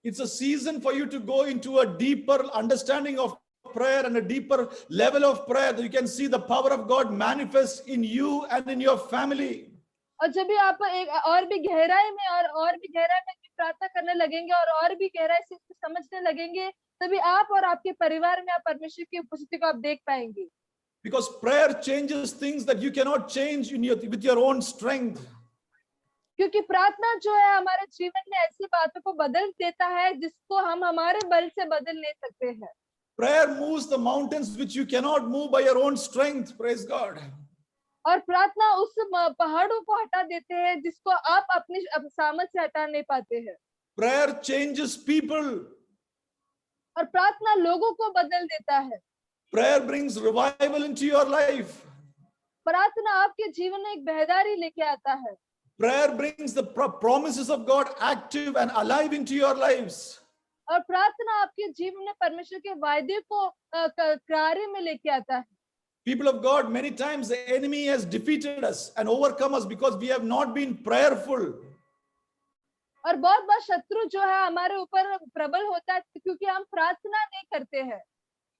It's a season for you to go into a deeper understanding of prayer and a deeper level of prayer that you can see the power of God manifest in you and in your family. और जब भी आप एक और भी गहराई में और भी गहराई में प्रार्थना करने लगेंगे और भी गहराई से इसको समझने लगेंगे, तभी आप और आपके परिवार में आप परमेश्वर की उपस्थिति को आप देख पाएंगे। Because prayer changes things that you cannot change with your own strength. क्योंकि प्रार्थना जो है हमारे जीवन में ऐसी बातों को बदल देता है जिसको हम हमारे बल से बदल नहीं सकते हैं। Prayer moves the mountains which you cannot move by your own strength. Praise God. और प्रार्थना उस पहाड़ों को हटा देते हैं जिसको आप अपनी सामर्थ से हटा नहीं पाते हैं। Prayer changes people. और प्रार्थना लोगों को बदल देता है। Prayer brings revival into your life. प्रार्थना आपके जीवन में एक बेहदारी लेके आता है। Prayer brings the promises of God active and alive into your lives. और प्रार्थना आपके जीवन में परमेश्वर के वायदे को कार्य में लेके आता है। People of God, many times the enemy has defeated us and overcome us because we have not been prayerful. और बहुत बार शत्रु जो है हमारे ऊपर प्रबल होता है क्योंकि हम प्रार्थना नहीं करते हैं।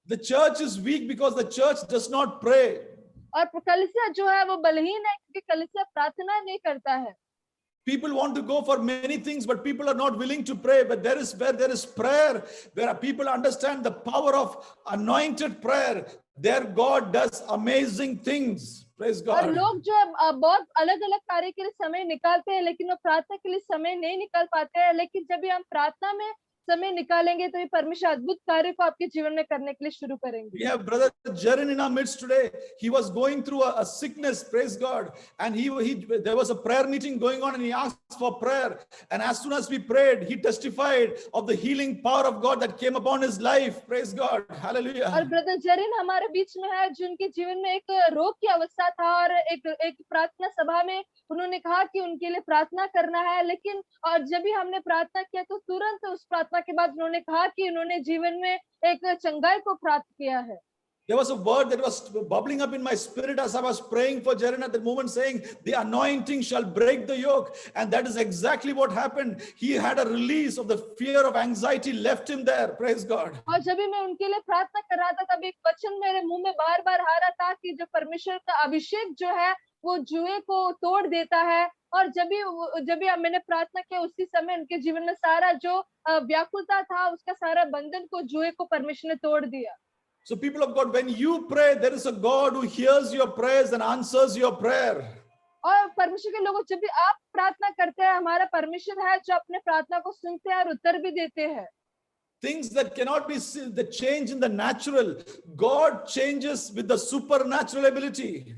The church is weak because the church does not pray. और कलीसिया जो है वो बलहीन है क्योंकि कलीसिया प्रार्थना नहीं करता है। People want to go for many things, but people are not willing to pray. But where there is prayer, where people understand the power of anointed prayer, there God does amazing things. Praise और God. लोग जो है बहुत अलग अलग कार्य के लिए समय निकालते हैं लेकिन वो प्रार्थना के लिए समय नहीं निकाल पाते हैं। लेकिन जब भी हम प्रार्थना में समय निकालेंगे तो ये परमेश्वर अद्भुत कार्य को आपके जीवन में करने के लिए शुरू करेंगे। We have brother Jarin in our midst today. He was going through a sickness, praise God, and there was a prayer meeting going on, and he asked for prayer. And as soon as we prayed, he testified of the healing power of God that came upon his life. Praise God, hallelujah. और brother Zareen हमारे बीच में है जिनके जीवन में एक रोग की अवस्था था और एक प्रार्थना सभा में उन्होंने कहा कि उनके लिए प्रार्थना करना है। लेकिन और जब भी हमने प्रार्थना किया तो तुरंत उस प्रार्थना के बाद उन्होंने कहा कि उन्होंने जीवन में एक चंगाई को प्राप्त किया है। There was a word that was bubbling up in my spirit as I was praying for Jarin at the moment, saying, the anointing shall break the yoke. And that is exactly what happened. He had a release of the fear of anxiety left him there. Praise God. और जब भी मैं उनके लिए प्रार्थना कर रहा था तब एक वचन मेरे मुंह में बार बार आ रहा था कि जो परमेश्वर का अभिषेक जो है वो जुए को तोड़ देता है। और जब भी मैंने प्रार्थना किया उसी समय उनके जीवन में सारा जो व्याकुलता था उसका सारा बंधन को जुए को परमेश्वर ने तोड़ दिया। So people of God, when you pray, there is a God who hears your prayers and answers your prayer. और परमेश्वर के लोगों जब भी आप प्रार्थना करते हैं हमारा परमेश्वर है जो अपने प्रार्थना को सुनते हैं और उत्तर भी देते हैं। Things that cannot be the change in the natural, God changes with the supernatural ability.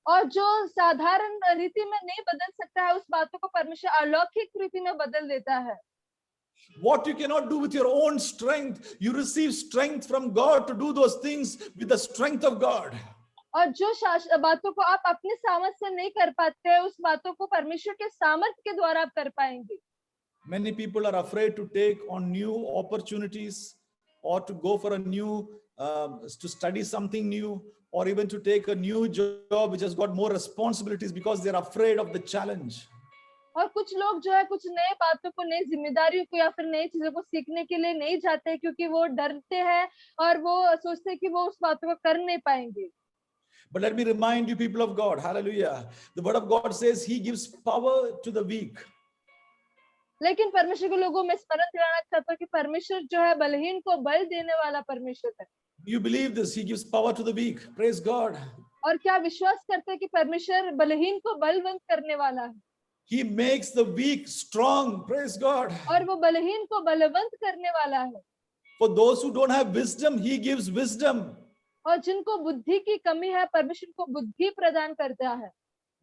और जो साधारण रीति में नहीं बदल सकता है उस बातों को परमेश्वर अलौकिक रीति में बदल देता है। What you cannot do with your own strength, you receive strength from God to do those things with the strength of God. और जो बातों को आप अपने सामर्थ्य से नहीं कर पाते हैं उस बातों को परमेश्वर के सामर्थ्य के द्वारा आप कर पाएंगे। Many people are afraid to take on new opportunities or to go for a new, to study something new, or even to take a new job which has got more responsibilities because they're afraid of the challenge. और कुछ लोग जो है कुछ नए बातों को नई जिम्मेदारियों को या फिर नई चीजों को सीखने के लिए नहीं जाते क्योंकि वो डरते हैं और वो सोचते हैं कि वो उस बातों को कर नहीं पाएंगे। But let me remind you, people of God, hallelujah. The word of God says he gives power to the weak. लेकिन परमेश्वर के लोगों में स्मरण दिलाना चाहता हूं कि परमेश्वर जो है बलहीन को बल देने वाला परमेश्वर है। You believe this? He gives power to the weak. Praise God. और क्या विश्वास करते हैं कि परमेश्वर बलहीन को बलवंत करने वाला है? He makes the weak strong. Praise God. और वो बलहीन को बलवंत करने वाला है। For those who don't have wisdom, he gives wisdom. और जिनको बुद्धि की कमी है परमेश्वर को बुद्धि प्रदान करता है।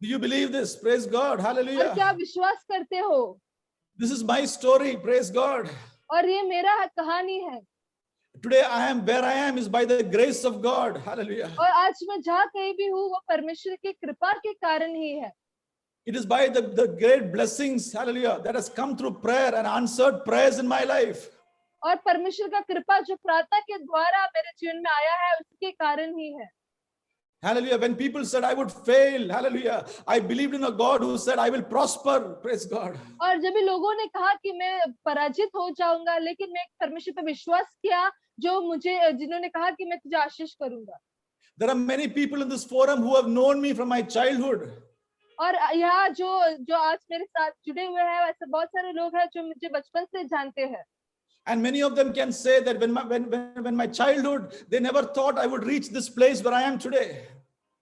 Do you believe this? Praise God. और Hallelujah. क्या विश्वास करते हो? This is my story. Praise God. और ये मेरा कहानी है। Today I am where I am is by the grace of God. Hallelujah. और आज मैं जहाँ कहीं भी हूँ वो परमेश्वर की कृपा के कारण ही है। It is by the great blessings, hallelujah, that has come through prayer and answered prayers in my life. और परमेश्वर का कृपा जो प्रार्थना के द्वारा मेरे जीवन में आया है उसके कारण ही है। Hallelujah. When people said I would fail, hallelujah, I believed in a God who said I will prosper. Praise God. और जब भी लोगों ने कहा कि मैं पराजित हो जाऊंगा लेकिन मैं परमेश्वर पर विश्वास किया जिन्होंने कहा कि मैं तुझे आशीष करूंगा। There are many people in this forum who have known me from my childhood. और यहाँ जो जो आज मेरे साथ जुड़े हुए हैं, ऐसे बहुत सारे लोग हैं जो मुझे बचपन से जानते हैं। And many of them can say that when my childhood, they never thought I would reach this place where I am today.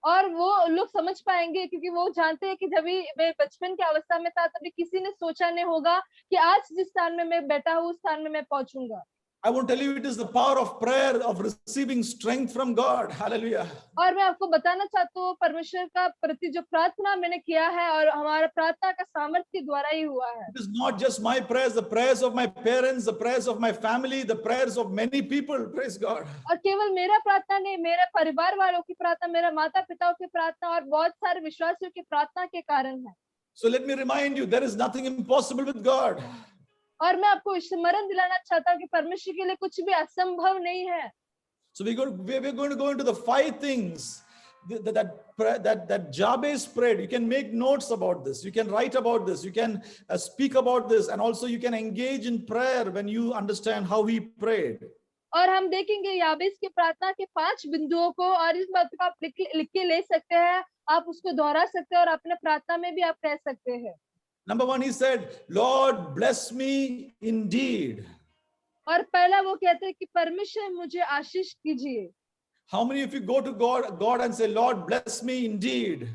और वो लोग समझ पाएंगे क्योंकि वो जानते हैं कि जब भी मैं बचपन की अवस्था में था, तभी किसी ने सोचा नहीं होगा कि आज जिस स्थान में मैं बैठा हूँ, उस स्थान में मैं पहुंचूंगा। I won't tell you, it is the power of prayer, of receiving strength from God. Hallelujah. और मैं आपको बताना चाहता हूँ, परमेश्वर का प्रति जो प्रार्थना मैंने किया है और हमारा प्रार्थना का सामर्थ्य के द्वारा ही हुआ है। It is not just my prayers, the prayers of my parents, the prayers of my family, the prayers of many people. Praise God. और केवल मेरा प्रार्थना नहीं, मेरे परिवार वालों की प्रार्थना, मेरे माता पिताओं की प्रार्थना और बहुत सारे विश्वासियों की प्रार्थना के कारण है। So let me remind you, there is nothing impossible with God. और मैं आपको स्मरण दिलाना चाहता हूँ कि परमेश्वर के लिए कुछ भी असंभव नहीं है। So we're going to go into the 5 things that Jabez prayed. You can make notes about this. You can write about this. You can speak about this, and also you can engage in prayer when you understand how he prayed. और हम देखेंगे याबेस की प्रार्थना के 5 बिंदुओं को, और इस बात को आप लिख के ले सकते हैं, आप उसको दोहरा सकते हैं और अपने प्रार्थना में भी आप कह सकते हैं। Number 1, he said, Lord, bless me indeed. और पहला वो कहते हैं कि परमेश्वर मुझे आशीष कीजिए। How many of you go to God and say, Lord, bless me indeed?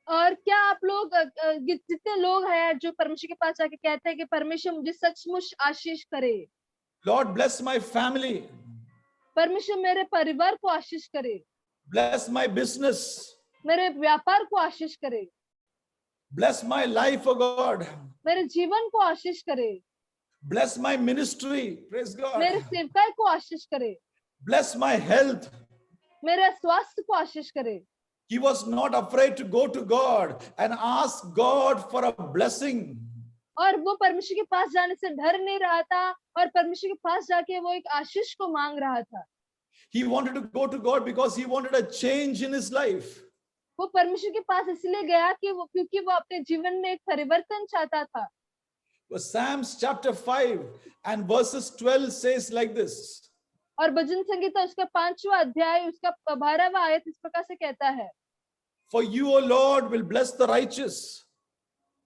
और क्या आप लोग जितने लोग हैं जो परमेश्वर के पास जाके कहते हैं कि परमेश्वर मुझे सचमुच आशीष करे, Lord, bless my family. परमेश्वर मेरे परिवार को आशीष करे, Bless my business. मेरे व्यापार को आशीष करे, Bless my life, oh God. मेरे जीवन को आशीष करे, Bless my ministry. Praise God. मेरे सेवकाई को आशीष करे, Bless my health. मेरे स्वास्थ्य को आशीष करे। He was not afraid to go to God and ask God for a blessing. और वो परमेश्वर के पास जाने से डर नहीं रहा था, और परमेश्वर के पास जाके वो एक आशीष को मांग रहा था। He wanted to go to God because he wanted a change in his life. वो परमेश्वर के पास इसलिए गया कि क्योंकि वो अपने जीवन में एक परिवर्तन चाहता था। Psalms chapter 5 and verses 12 says like this. और भजन संगीता उसका 5वां अध्याय उसका 12वां आयत इस प्रकार से कहता है, For you, O Lord, will bless the righteous.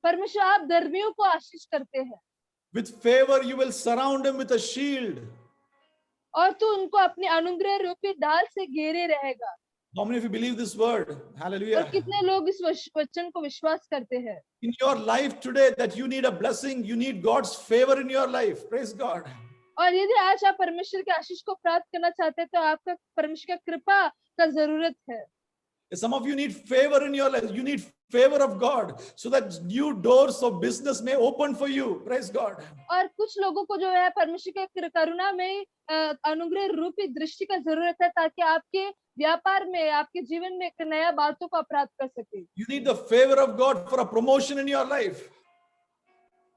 परमेश्वर आप धर्मियों को आशीष करते हैं, With favor you will surround him with a shield. और तू उनको अपने अनुग्रह रूपी ढाल से घेरे रहेगा। How many of you believe this word? Hallelujah. और कितने लोग इस वचन को विश्वास करते हैं? In your life today that you need a blessing, you need God's favor in your life. Praise God. और यदि आज आप परमेश्वर के आशीष को प्राप्त करना चाहते हैं, तो आपका परमेश्वर का कृपा का जरूरत है। Some of you need favor in your life. You need favor of God so that new doors of business may open for you. Praise God. और कुछ लोगों को जो है परमेश्वर के करुणा में अनुग्रह रूपी दृष्टि का जरूरत है, ताकि आपके व्यापार में, आपके जीवन में एक नया बातों को प्राप्त कर सके। You need the favor of God for a promotion in your life.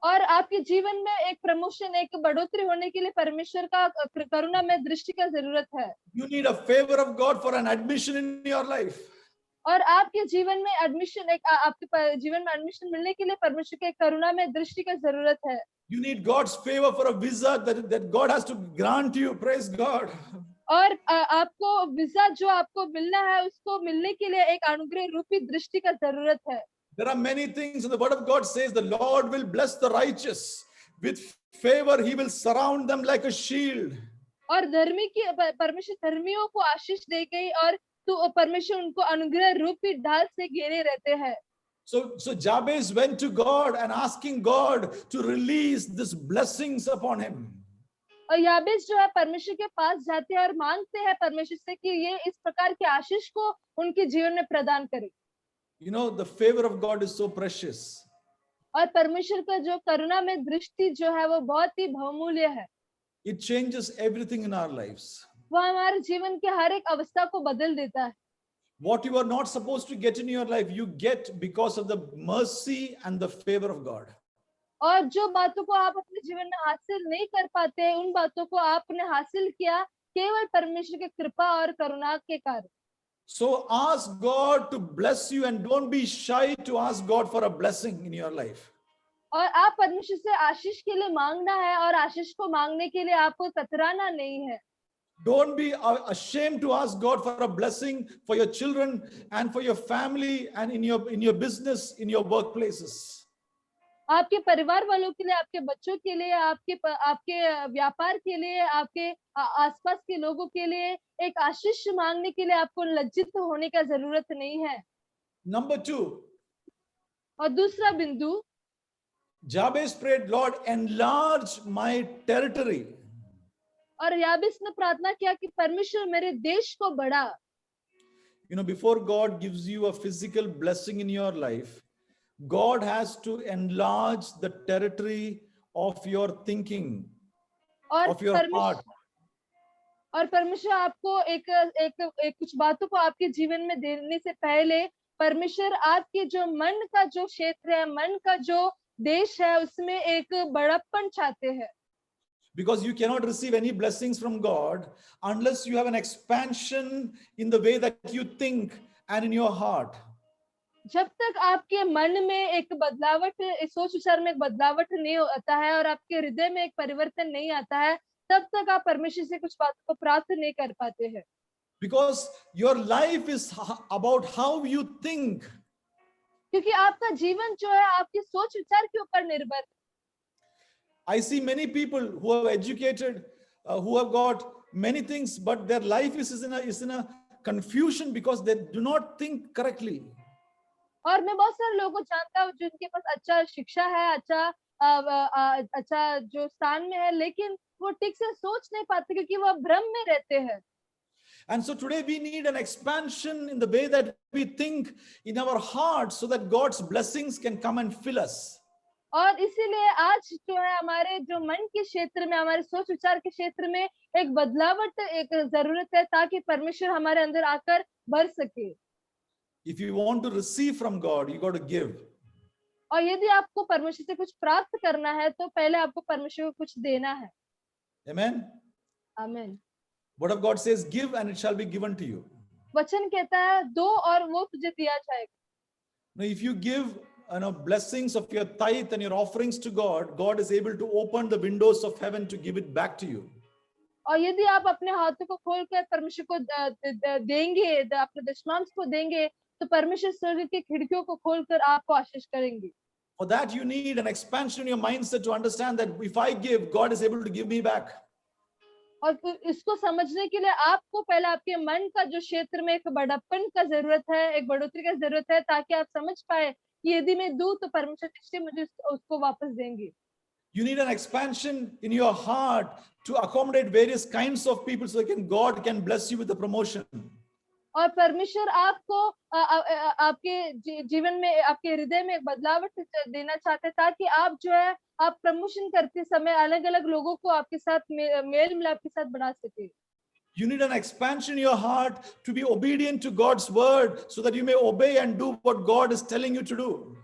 और आपके जीवन में एक प्रमोशन, एक बढ़ोतरी होने के लिए परमेश्वर का करुणा में दृष्टि का जरूरत है। You need a favor of God for an admission in your life. और आपके जीवन में एडमिशन, एक आपके जीवन में एडमिशन मिलने के लिए परमेश्वर के करुणा में दृष्टि का जरूरत है। You need God's favor for a visa that God has to grant you. Praise God. और आपको वीजा जो आपको मिलना है, उसको मिलने के लिए एक अनुग्रह रूपी दृष्टि का जरूरत है। There are many things, and the word of God says the Lord will bless the righteous. With favor he will surround them like a shield. और परमेश्वर धर्मियों को आशीष दे गई, और तो परमेश्वर उनको अनुग्रह रूपी ढाल से घेरे रहते हैं। So Jabez went to God and asking God to release these blessings upon him. और याबेस जो है परमेश्वर के पास जाते हैं और मांगते हैं परमेश्वर से कि ये इस प्रकार के आशीष को उनके जीवन में प्रदान करे। You know, the favor of God is so precious. और परमेश्वर का जो करुणा में दृष्टि जो है वो बहुत ही बहुमूल्य है। It changes everything in our lives. वो हमारे जीवन के हर एक अवस्था को बदल देता है। What you are not supposed to get in your life, you get because of the mercy and the favor of God. और जो बातों को आप अपने जीवन में हासिल नहीं कर पाते, उन बातों को आपने हासिल किया केवल परमेश्वर की कृपा और करुणा के कारण। So ask God to bless you and don't be shy to ask God for a blessing in your life. और आप परमेश्वर से आशीष के लिए मांगना है, और आशीष को मांगने के लिए आपको कतराना नहीं है। Don't be ashamed to ask God for a blessing for your children and for your family and in your business, in your workplaces. आपके परिवार वालों के लिए, आपके बच्चों के लिए, आपके व्यापार के लिए, आपके आसपास के लोगों के लिए एक आशीष मांगने के लिए आपको लज्जित होने का जरूरत नहीं है। Number 2, और दूसरा बिंदु, Jabez prayed, Lord, enlarge my territory. और याबेस ने प्रार्थना किया कि परमेश्वर मेरे देश को बढ़ा। You know, before God gives you a physical blessing in your life, God has to enlarge the territory of your thinking, और of your heart. परमेश्वर आपको एक कुछ बातों को आपके जीवन में देने से पहले परमेश्वर आपके जो मन का जो क्षेत्र है, मन का जो देश है, उसमें एक बड़प्पन चाहते हैं। Because you cannot receive any blessings from God unless you have an expansion in the way that you think and in your heart. जब तक आपके मन में एक बदलावट, सोच विचार में एक बदलावट नहीं आता है और आपके हृदय में एक परिवर्तन नहीं आता है, तब तक आप परमेश्वर से कुछ बातों को प्राप्त नहीं कर पाते हैं। Because your life is about how you think. क्योंकि आपका जीवन जो है आपके सोच विचार के ऊपर निर्भर है। I see many people who are educated, who have got many things, but their life is in a confusion because they do not think correctly. और मैं बहुत सारे लोगों को जानता हूँ जिनके पास अच्छा शिक्षा है, अच्छा जो स्थान में है, लेकिन वो ठीक से सोच नहीं पाते क्योंकि वो भ्रम में रहते हैं। And so today we need an expansion in the way that we think in our hearts so that God's blessings can come and fill us. और इसीलिए आज जो है हमारे जो मन के क्षेत्र में, हमारे सोच विचार के क्षेत्र में एक बदलावट एक जरूरत है ताकि परमेश्वर हमारे अंदर आकर भर सके। If you want to receive from God, you got to give. और यदि आपको परमेश्वर से कुछ प्राप्त करना है तो पहले आपको परमेश्वर को कुछ देना है। Amen. आमीन। Word of God says, give and it shall be given to you. वचन कहता है दो और वो तुझे दिया जाएगा। Now, if you give blessings of your tithe and your offerings to God, God is able to open the windows of heaven to give it back to you. और यदि आप अपने हाथों को खोलकर परमेश्वर को देंगे, अपने दशमांश को देंगे, तो परमेश्वर स्वर्ग की खिड़कियों को खोलकर आपको आशीष करेंगे। For that you need an expansion in your mindset to understand that if I give, God is able to give me back. और इसको समझने के लिए आपको पहले आपके मन का जो क्षेत्र में एक बड़प्पन का जरूरत है, एक बढ़ोतरी का जरूरत है, ताकि आप समझ पाए कि यदि मैं दूं तो परमेश्वर निश्चय मुझे उसको वापस देंगे। You need an expansion in your heart to accommodate various kinds of people so that God can bless you with a promotion. और परमेश्वर आपको आपके जीवन में, आपके हृदय में एक बदलावट देना चाहते हैं ताकि आप जो है आप प्रमोशन करते समय अलग अलग लोगों को आपके साथ मेल मिलाप के साथ बढ़ा सके। You need an expansion in your heart to be obedient to God's word so that you may obey and do what God is telling you to do.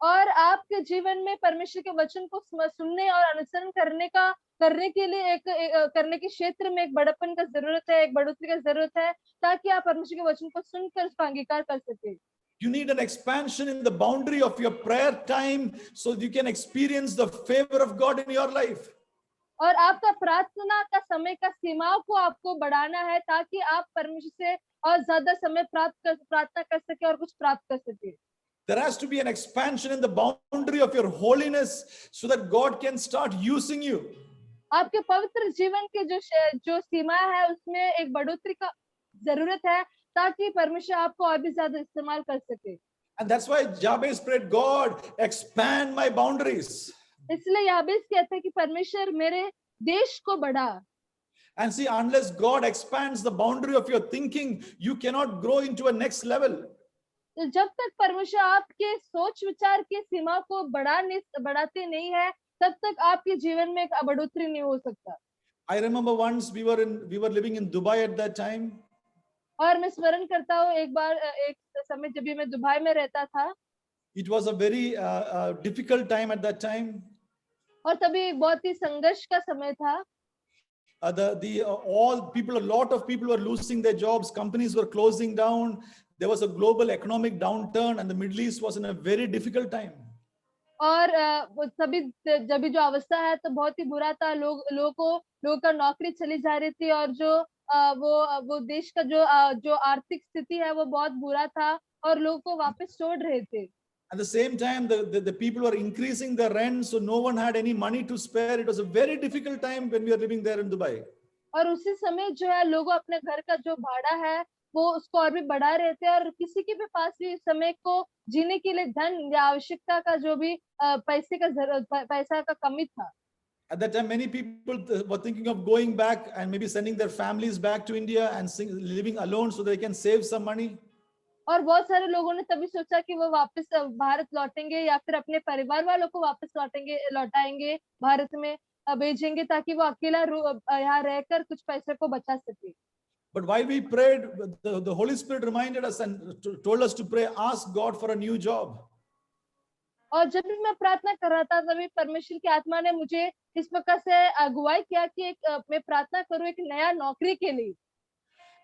और आपके जीवन में परमेश्वर के वचन को सुनने और अनुसरण करने के लिए करने के क्षेत्र में एक बड़प्पन का जरूरत है, एक बढ़ोतरी का जरूरत है, ताकि आप परमेश्वर के वचन को सुनकर उसका अंगीकार कर सके। You need an expansion in the boundary of your prayer time so you can experience the favor of God in your life. और आपका प्रार्थना का समय का सीमाओं को आपको बढ़ाना है ताकि आप परमेश्वर से और ज्यादा समय प्रार्थना कर सके और कुछ प्राप्त कर सके। There has to be an expansion in the boundary of your holiness so that God can start using you. आपके पवित्र जीवन के जो सीमा है उसमें एक बढ़ोतरी का जरूरत है ताकि परमेश्वर आपको और भी ज्यादा इस्तेमाल कर सके। And that's why Jabez prayed, God, expand my boundaries. इसलिए याबेस कहते हैं कि परमेश्वर मेरे देश को बढ़ा। And see, unless God expands the boundary of your thinking, you cannot grow into a next level. तो जब तक परमेश्वर आपके सोच विचार की सीमा को बढ़ाते नहीं है, तब तक आपके जीवन में एक बढ़ोतरी नहीं हो सकता। I remember once we were living in Dubai at that time. और मैं स्मरण करता हूँ एक बार एक समय जब भी मैं दुबई में रहता था। It was a very difficult time at that time. और तभी बहुत ही संघर्ष का समय था। A lot of people were losing their jobs. Companies were closing down. There was a global economic downturn, and the Middle East was in a very difficult time. और सभी जब भी जो अवस्था है तो बहुत ही बुरा था। लोगों का नौकरी चली जा रही थी, और जो वो देश का जो आर्थिक स्थिति है वो बहुत बुरा था, और लोगों को वापस छोड़ रहे थे। At the same time, the people were increasing their rent, so no one had any money to spare. It was a very difficult time when we were living there in Dubai. और उसी समय जो है लोग अपने घर का जो भाड़ा है वो उसको और भी बढ़ा रहे थे, और किसी के भी पास भी इस समय को जीने के लिए धन या आवश्यकता का जो भी पैसा का कमी था। At that time, many people were thinking of going back and maybe sending their families back to India and living alone so they can save some money. और बहुत सारे लोगों ने तभी सोचा कि वो वापस भारत लौटेंगे, या फिर अपने परिवार वालों को वापस लौटाएंगे भारत में भेजेंगे, ताकि वो अकेला यहाँ रहकर कुछ पैसे को बचा सके। But while we prayed, the Holy Spirit reminded us and told us to pray, ask God for a new job. और जब भी मैं प्रार्थना कर रहा था तभी परमेश्वर की आत्मा ने मुझे इस प्रकार से अगुवाई किया कि मैं प्रार्थना करूं एक नया नौकरी के लिए।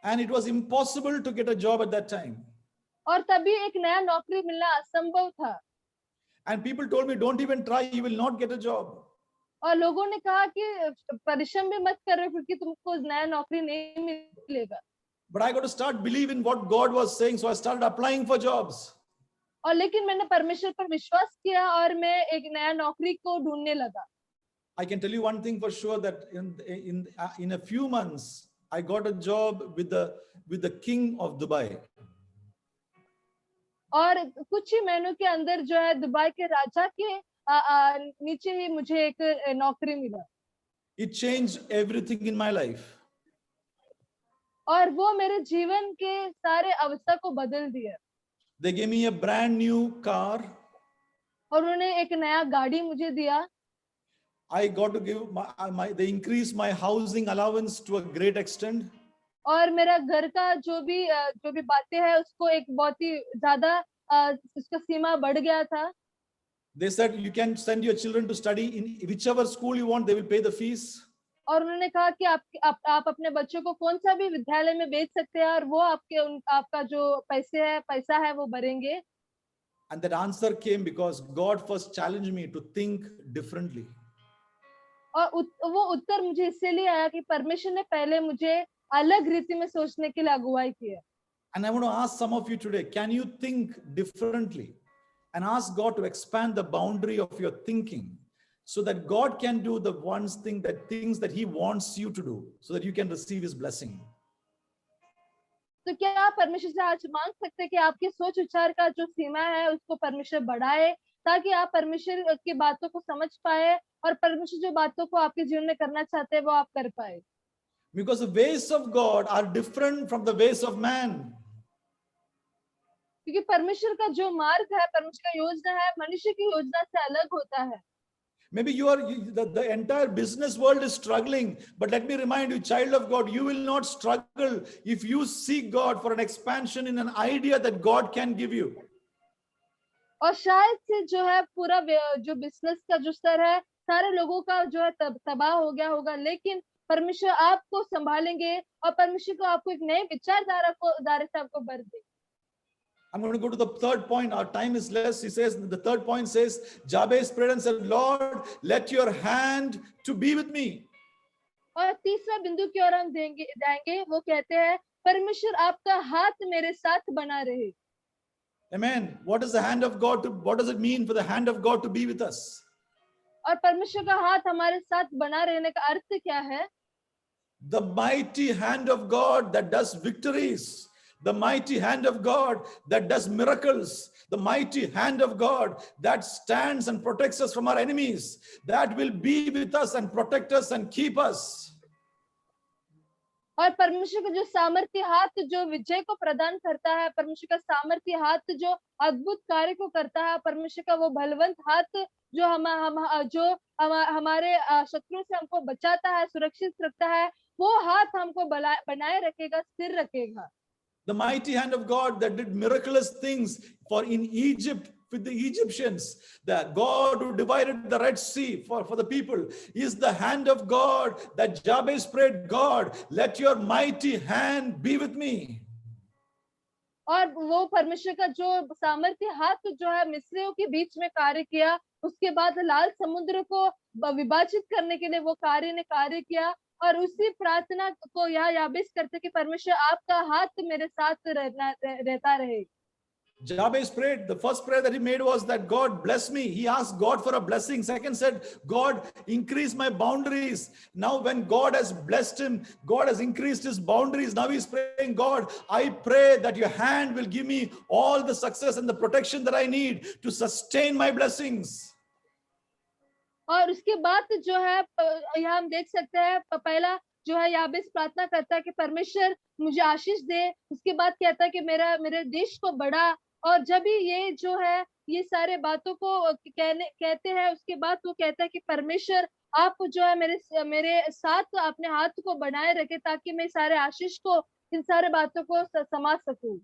And it was impossible to get a job at that time. और तभी एक नया नौकरी मिलना असंभव था। And people told me, don't even try, you will not get a job. और लोगों ने कहा कि परिश्रम भी मत करो क्योंकि तुमको नया नौकरी नहीं मिलेगा। But I got to start believing what God was saying, so I started applying for jobs. और लेकिन मैंने परमेश्वर पर विश्वास किया और मैं एक नया नौकरी को ढूंढने लगा। I can tell you one thing for sure, that in a few months I got a job with the king of Dubai. और कुछ ही महीनों के अंदर जो है दुबई के राजा के नीचे ही मुझे एक नौकरी मिला। It changed everything in my life. और वो मेरे जीवन के सारे अवस्था को बदल दिया। They gave me a brand new car. और उन्होंने एक नया गाड़ी मुझे दिया। I got to give they increased my housing allowance to a great extent. और मेरा घर का जो भी बातें हैं उसको एक बहुत ही ज्यादा उसका सीमा बढ़ गया था। They said you can send your children to study in whichever school you want, they will pay the fees. और उन्होंने कहा कि आप अपने बच्चों को कौन सा भी विद्यालय में भेज सकते हैं और वो आपका जो पैसा है वो भरेंगे। And that answer came because God first challenged me to think differently. और वो उत्तर मुझे इसलिए आया कि परमेश्वर ने पहले मुझे अलग रीति में सोचने के लिए अगुवाई की है। And I want to ask some of you today, can you think differently and ask God to expand the boundary of your thinking so that God can do the things that he wants you to do so that you can receive his blessing. तो क्या आप परमेश्वर से आज मांग सकते हैं कि आपके सोच विचार का जो सीमा है उसको परमेश्वर बढ़ाए, ताकि आप परमेश्वर की बातों को समझ पाए और परमेश्वर जो बातों को आपके जीवन में करना चाहते हैं वो आप कर पाए। Because the ways of God are different from the ways of man. क्योंकि परमेश्वर का जो मार्ग है, परमेश्वर का योजना है, मनुष्य की योजना से अलग होता है। Maybe the entire business world is struggling, but let me remind you, child of God, you will not struggle if you seek God for an expansion in an idea that God can give you. और शायद से जो है पूरा जो business का जो स्तर है सारे लोगों का जो है तबाह हो गया होगा, लेकिन परमेश्वर आपको संभालेंगे और परमेश्वर को आपको एक नए विचारधारा से आपको भर देंगे। I'm going to go to the third point. Our time is less. He says, the third point says, Jabez prayed and said, Lord, let your hand to be with me. और तीसरा बिंदु की ओर हम जाएंगे, वो कहते हैं परमेश्वर आपका हाथ मेरे साथ बना रहे। Amen. What is the hand of God? What does it mean for the hand of God to be with us? और परमेश्वर का हाथ हमारे साथ बना रहने का अर्थ क्या है? The mighty hand of God that does victories. The mighty hand of God that does miracles, the mighty hand of God that stands and protects us from our enemies, that will be with us and protect us and keep us. और परमेश्वर का जो सामर्थ्य हाथ जो विजय को प्रदान करता है, परमेश्वर का सामर्थ्य हाथ जो अद्भुत कार्य को करता है, परमेश्वर का वो बलवंत हाथ जो हमारे शत्रुओं से हमको बचाता है, सुरक्षित रखता है, वो हाथ हमको बनाए रखेगा, स्थिर रखेगा। The mighty hand of God that did miraculous things in Egypt with the Egyptians, that God who divided the Red Sea for the people, is the hand of God that Jabez prayed, God, let your mighty hand be with me. और वो परमेश्वर का जो सामर्थ्य हाथ जो है मिस्रियों के बीच में कार्य किया, उसके बाद लाल समुद्र को विभाजित करने के लिए वो कार्य किया। और उसी प्रार्थना को यहाँ याबेस करते कि परमेश्वर आपका हाथ मेरे साथ रहता रहे। Jabez prayed. The first prayer that he made was that God bless me. He asked God for a blessing. Second said, God increase my boundaries. Now when God has blessed him, God has increased his boundaries. Now he's praying, God, I pray that your hand will give me all the success and the protection that I need to sustain my blessings. और उसके बाद जो है यहाँ हम देख सकते हैं पहला जो है याबेस प्रार्थना करता है कि परमेश्वर मुझे आशीष दे। उसके बाद कहता है कि मेरे देश को बढ़ा। और जब भी ये जो है ये सारे बातों को कहते हैं, उसके बाद वो कहता है कि परमेश्वर आप जो है मेरे साथ अपने हाथ को बनाए रखे ताकि मैं सारे आशीष को इन सारे बातों को समा सकूं।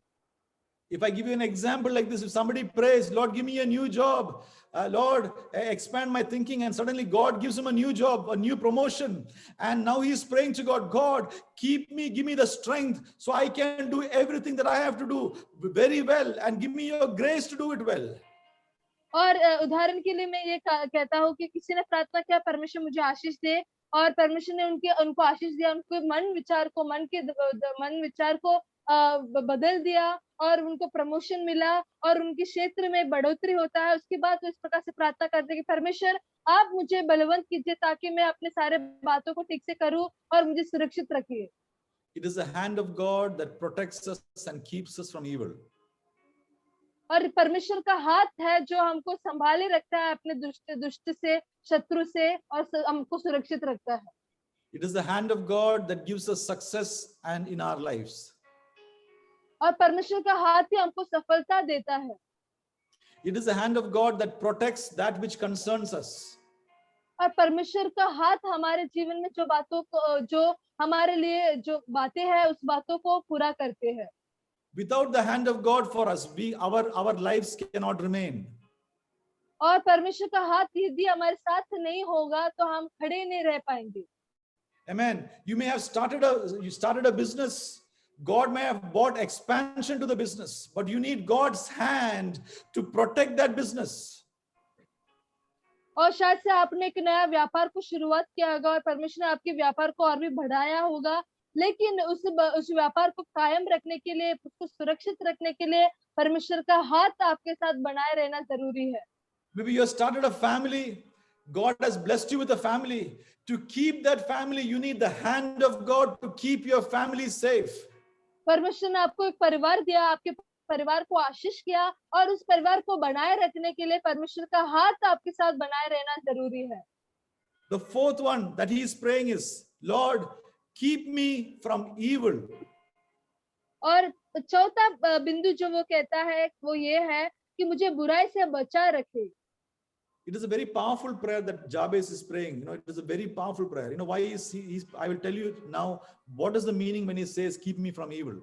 If I give you an example like this, if somebody prays, Lord, give me a new job, Lord, expand my thinking, and suddenly God gives him a new job, a new promotion. And now he's praying to God, God, keep me, give me the strength so I can do everything that I have to do very well, and give me your grace to do it well. और उदाहरण के लिए मैं ये कहता हूँ कि किसी ने प्रार्थना किया परमेश्वर मुझे आशीष दे, और परमेश्वर ने उनको आशीष दिया, उनको मन विचार को बदल दिया और उनको प्रमोशन मिला और उनके क्षेत्र में बढ़ोतरी होता है। उसके बाद वो इस प्रकार से प्रार्थना करते हैं कि परमेश्वर आप मुझे बलवंत कीजिए ताकि मैं अपने सारे बातों को ठीक से करूं और मुझे सुरक्षित रखिए। It is the hand of God that protects us and keeps us from evil. और परमेश्वर का हाथ है जो हमको संभाले रखता है अपने दुष्ट से, शत्रु से, और हमको सुरक्षित रखता है। It is the hand of God that gives us success and in our lives. और परमेश्वर का हाथ ही हमको सफलता देता है। It is the hand of God that protects that which concerns us. और परमेश्वर का हाथ हमारे जीवन में जो हमारे लिए जो बातें हैं उस बातों को पूरा करते हैं। Without the hand of God for us, our lives cannot remain. और परमेश्वर का हाथ यदि हमारे साथ नहीं होगा तो हम खड़े नहीं रह पाएंगे। Amen. You may have started a business. God may have brought expansion to the business, but you need God's hand to protect that business. और शायद से आपने एक नया व्यापार को शुरुआत किया होगा और परमेश्वर ने आपके व्यापार को और भी बढ़ाया होगा, लेकिन उस व्यापार को कायम रखने के लिए, उसको सुरक्षित रखने के लिए परमेश्वर का हाथ आपके साथ बनाए रहना जरूरी है। Maybe you have started a family. God has blessed you with a family. To keep that family, you need the hand of God to keep your family safe. परमेश्वर ने आपको एक परिवार दिया, आपके परिवार को आशीष किया, और उस परिवार को बनाए रखने के लिए परमेश्वर का हाथ आपके साथ बनाए रहना जरूरी है। The fourth one that he is praying is, Lord, keep me from evil. और चौथा बिंदु जो वो कहता है वो ये है कि मुझे बुराई से बचा रखे। It is a very powerful prayer that Jabez is praying. It is a very powerful prayer. Why is he? I will tell you now what is the meaning when he says, "Keep me from evil."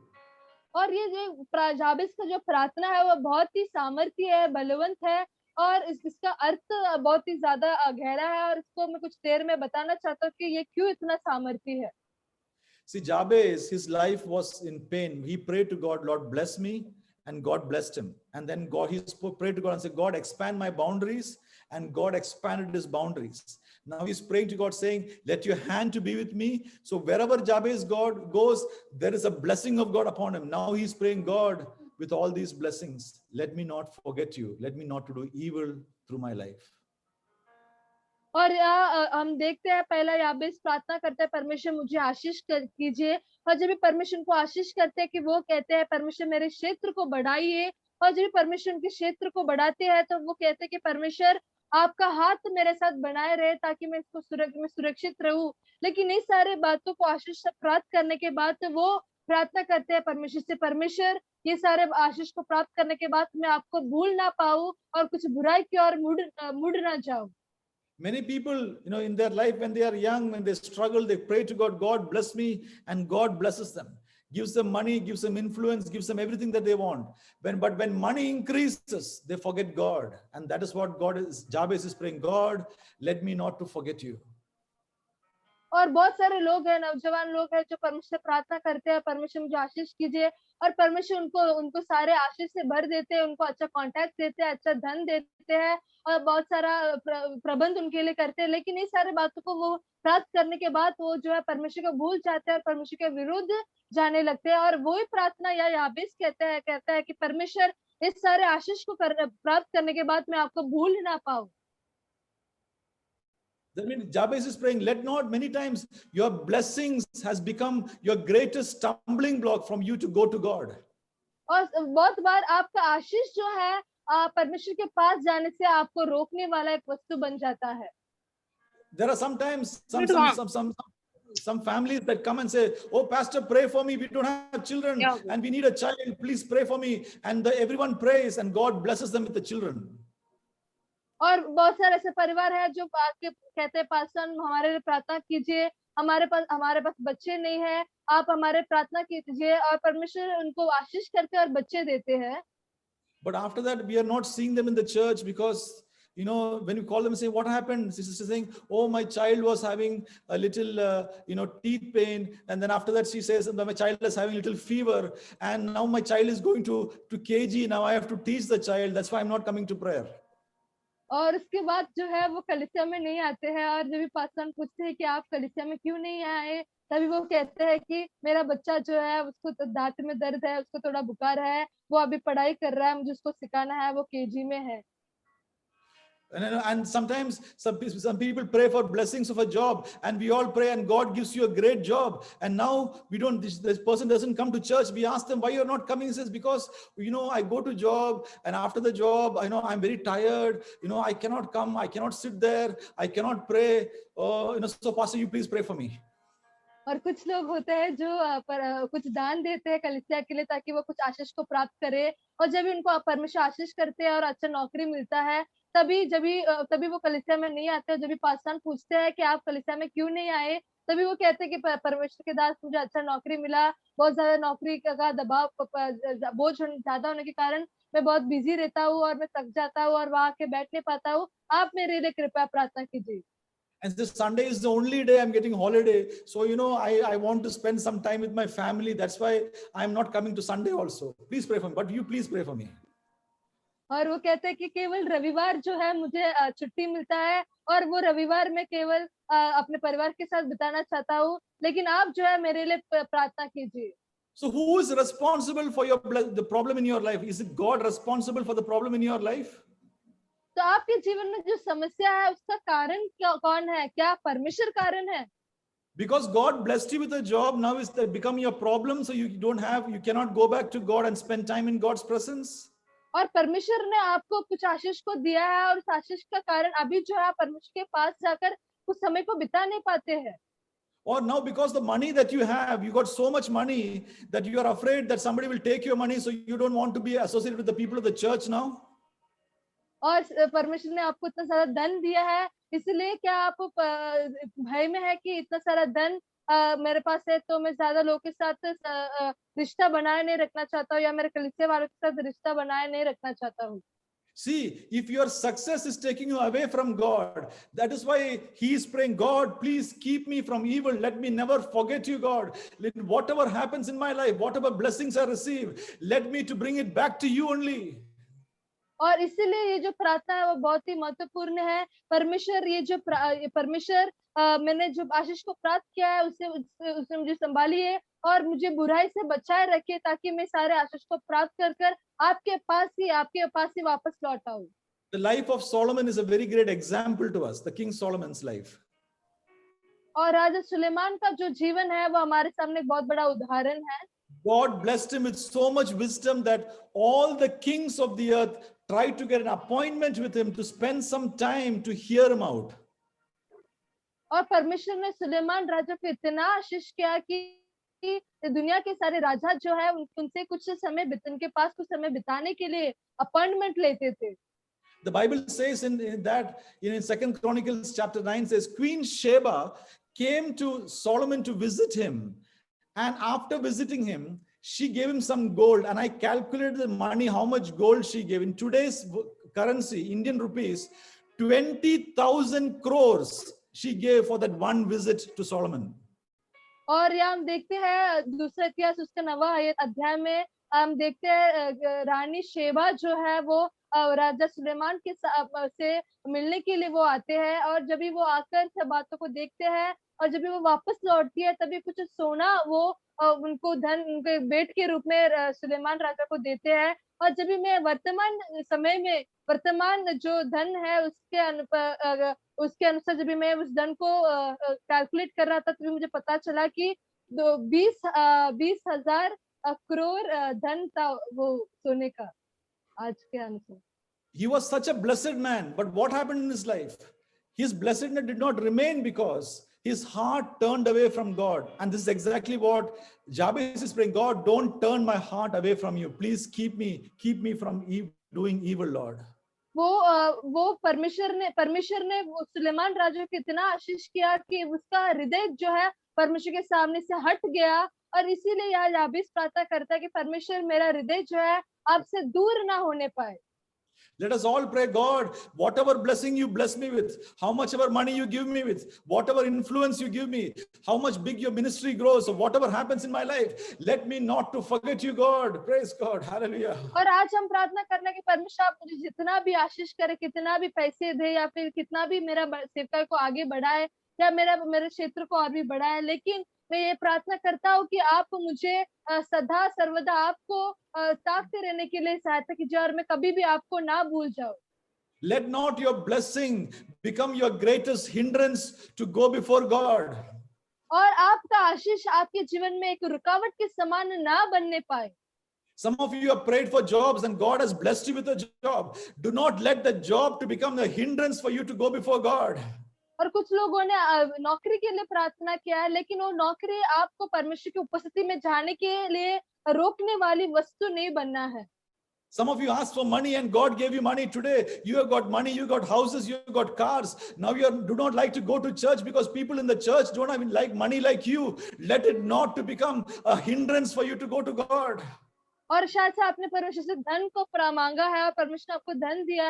और ये जो जाबेस का जो प्रार्थना है वो बहुत ही सामर्थ्य है, बलवंत है, और इसका अर्थ बहुत ही ज्यादा गहरा है, और इसको मैं कुछ देर में बताना चाहता हूँ कि ये क्यों इतना सामर्थ्य है। See, Jabez, his life was in pain. He prayed to God, Lord, bless me, and God blessed him. And then he prayed to God and said, God, expand my boundaries, and God expanded his boundaries. Now he's praying to God saying, let your hand to be with me. So wherever Jabez God goes, there is a blessing of God upon him. Now he's praying, God, with all these blessings, let me not forget you. Let me not to do evil through my life. और यहाँ हम देखते हैं पहला याबेस प्रार्थना करते हैं परमेश्वर मुझे आशीष कीजिए, और जब भी परमेश्वर को आशीष करते हैं कि वो कहते हैं परमेश्वर मेरे क्षेत्र को बढ़ाइए, और जब भी परमेश्वर उनके क्षेत्र को बढ़ाते हैं तो वो कहते हैं कि परमेश्वर आपका हाथ मेरे साथ बनाए रहे ताकि मैं सुरक्षित रहूं। लेकिन इस सारे बातों को आशीष प्राप्त करने के बाद वो प्रार्थना करते हैं परमेश्वर से, परमेश्वर ये सारे आशीष को प्राप्त करने के बाद मैं आपको भूल ना पाऊं और कुछ बुराई की ओर मुड़ ना जाऊं। Many people, in their life, when they are young, when they struggle, they pray to God, God bless me, and God blesses them. Gives them money, gives them influence, gives them everything that they want. But when money increases, they forget God. And that is what Jabez is praying, God, let me not to forget you. और बहुत सारे लोग हैं, नौजवान लोग हैं जो परमेश्वर से प्रार्थना करते हैं, परमेश्वर मुझे आशीष कीजिए, और परमेश्वर उनको उनको सारे आशीष से भर देते हैं, उनको अच्छा कॉन्टैक्ट देते हैं, अच्छा धन देते हैं, और बहुत सारा प्रबंध उनके लिए करते हैं। लेकिन ये सारे बातों को वो प्राप्त करने के बाद वो जो है परमेश्वर को भूल जाते हैं और परमेश्वर के विरुद्ध जाने लगते हैं। और वही प्रार्थना या याबेस कहता है कि परमेश्वर इस सारे आशीष को प्राप्त करने के बाद मैं आपको भूल ना पाऊं। That means Jabez is praying, let not many times your blessings has become your greatest stumbling block from you to go to God. और बहुत बार आपका आशीष जो है परमेश्वर के पास जाने से आपको रोकने वाला एक वस्तु बन जाता है। There are sometimes some families that come and say, oh pastor, pray for me, we don't have children and we need a child, please pray for me, and everyone prays and God blesses them with the children. और बहुत सारे ऐसे परिवार हैं जो आके कहते हैं पास्टर हमारे लिए प्रार्थना कीजिए, हमारे पास बच्चे नहीं है, आप हमारे प्रार्थना कीजिए, और परमेश्वर उनको आशीष करके और बच्चे देते हैं। But after that we are not seeing them in the church because when you call them and say, what happened? Sister saying, oh, my child was having a little, teeth pain. And then after that, she says, my child is having a little fever. And now my child is going to KG. Now I have to teach the child. That's why I'm not coming to prayer. और उसके बाद जो है वो कलीसिया में नहीं आते हैं, और जब भी पास्टर पूछते हैं कि आप कलीसिया में क्यों नहीं आए, तभी वो कहते हैं कि मेरा बच्चा जो है उसको दांत में दर्द है, उसको थोड़ा बुखार है, वो अभी पढ़ाई कर रहा है, मुझे उसको सिखाना है, वो केजी में है। And sometimes some people pray for blessings of a job, and we all pray and God gives you a great job, and now this person doesn't come to church. We ask them, why you're not coming? He says, because I go to job, and after the job I'm very tired, I cannot come, I cannot sit there, I cannot pray, so pastor, you please pray for me. और कुछ लोग होते हैं जो कुछ दान देते हैं कलीसिया के लिए ताकि वो कुछ आशीष को प्राप्त करे, और जब उनको परमेश्वर आशीष करते हैं और अच्छा नौकरी मिलता है, तभी वो कलीसिया में नहीं आते। जब भी पास्टर पूछते हैं कि आप कलीसिया में क्यों नहीं आए, तभी वो कहते हैं कि परमेश्वर के दास मुझे अच्छा नौकरी मिला, बहुत ज्यादा नौकरी का दबाव बोझ ज्यादा होने के कारण मैं बहुत बिजी रहता हूँ और मैं थक जाता हूँ और वहां के बैठ नहीं पाता हूँ, आप मेरे लिए कृपया प्रार्थना कीजिए। And this Sunday is the only day I'm getting holiday. So, I want to spend some time with my family. That's why I'm not coming to Sunday also. Please pray for me. But you please pray for me. और वो कहते हैं कि केवल रविवार जो है मुझे छुट्टी मिलता है, और वो रविवार में केवल अपने परिवार के साथ बिताना चाहता हूँ, लेकिन आप जो है मेरे लिए प्रार्थना कीजिए। So who is responsible for the problem in your life? Is it God responsible for the problem in your life? तो आपके जीवन में जो समस्या है उसका कारण कौन है? क्या परमेश्वर कारण है? Because God blessed you with a job, now it's become your problem, so you cannot go back to God and spend time in God's presence. और परमेश्वर ने आपको कुछ आशीष को दिया है, और उस आशीष का कारण अभी जो है परमेश्वर के पास जाकर उस समय को बिता नहीं पाते हैं। Or now because the money that you have, you got so much money that you are afraid that somebody will take your money, so you don't want to be associated with the people of the church now. और परमेश्वर ने आपको इतना सारा धन दिया है, इसलिए क्या आप भय में है कि इतना सारा धन मेरे पास है तो मैं ज्यादा लोगों के साथ रिश्ता बनाए नहीं रखना चाहता हूँ, या मेरे कलीसिया वालों के साथ रिश्ता बनाए नहीं रखना चाहता हूँ। See, if your success is taking you away from God, that is why he is praying, God, please keep me from evil. Let me never forget you, God. Let whatever happens in my life, whatever blessings I receive, let me to bring it back to you only. और इसीलिए ये जो प्रार्थना है वो बहुत ही महत्वपूर्ण है। परमेश्वर परमेश्वर मैंने जो आशीष को प्राप्त किया है उससे मुझे संभालिए और मुझे बुराई से बचाए रखिए, ताकि मैं सारे आशीष को प्राप्त कर आपके पास ही वापस लौट आऊं। The life of Solomon is a very great example to us, the King Solomon's life. और राजा सुलेमान का जो जीवन है वो हमारे सामने बहुत बड़ा उदाहरण है। God blessed him with so much wisdom that all the kings of the earth tried to get an appointment with him to spend some time to hear him out. और परमेश्वर ने सुलेमान राजा को इतना आशीष किया कि दुनिया के सारे राजा जो है उनसे कुछ समय बिताने के लिए अपॉइंटमेंट लेते थे। The Bible says in 2 Chronicles chapter 9 says Queen Sheba came to Solomon to visit him, and after visiting him she gave him some gold, and I calculated the money how much gold she gave in today's currency, Indian rupees, 20,000 crores she gave for that one visit to Solomon. और यहाँ हम देखते हैं दूसरा इतिहास उसका 9वां अध्याय में हम देखते हैं रानी शेबा जो है वो राजा सुलेमान के से मिलने के लिए वो आते हैं, और जब भी वो आकर सब बातों को देखते हैं और जब भी वो वापस लौटती है तभी कुछ सोना वो उनको धन उनके भेंट के रूप में सुलेमान राजा को देते हैं। और जब भी मैं वर्तमान समय में वर्तमान जो धन है उसके अनुसार जब भी मैं उस धन को कैलकुलेट कर रहा था तभी मुझे पता चला कि 20,000 करोड़ धन था वो सोने का आज के अनुसार। He was such a blessed man, but what happened in his life? His blessedness did not remain because his heart turned away from God. And this is exactly what Jabez is praying. God, don't turn my heart away from you. Please keep me from doing evil, Lord. वो परमेश्वर ने वो सुलेमान राजा को इतना आशीष किया कि उसका हृदय जो है परमेश्वर के सामने से हट गया, और इसीलिए यहाँ याबेस प्रार्थना करता है कि परमेश्वर मेरा हृदय जो है आपसे दूर ना होने पाए। Let us all pray, God, whatever blessing you bless me with, how much ever money you give me with, whatever influence you give me, how much big your ministry grows, or whatever happens in my life, let me not to forget you, God. Praise God. Hallelujah. और आज हम प्रार्थना करना कि परमेश्वर आप मुझे जितना भी आशीष करे, कितना भी पैसे दे या फिर कितना भी मेरा सेवकाई को आगे बढ़ाए या मेरे क्षेत्र को और भी बढ़ाए, लेकिन मैं ये प्रार्थना करता हूँ कि आप मुझे सदा सर्वदा आपको ताकते रहने के लिए सहायता कीजिए और मैं कभी भी आपको ना भूल जाऊं। Let not your blessing become your greatest hindrance to go before God. और आपका आशीष आपके जीवन में एक रुकावट के समान ना बनने पाए। Some of you have prayed for jobs and God has blessed you with a job. Do not let the job to become the hindrance for you to go before God. और कुछ लोगों ने नौकरी के लिए प्रार्थना किया है, लेकिन वो नौकरी आपको परमेश्वर की उपस्थिति में जाने के लिए रोकने वाली वस्तु नहीं बनना है। Some of you asked for money and God gave you money today. You have got money, you got houses, you got cars. Now you do not like to go to church because people in the church don't even like money like you. Let it not to become a hindrance for you to go to God. और शायद से आपने परमेश्वर से धन को मांगा है और परमेश्वर ने आपको धन दिया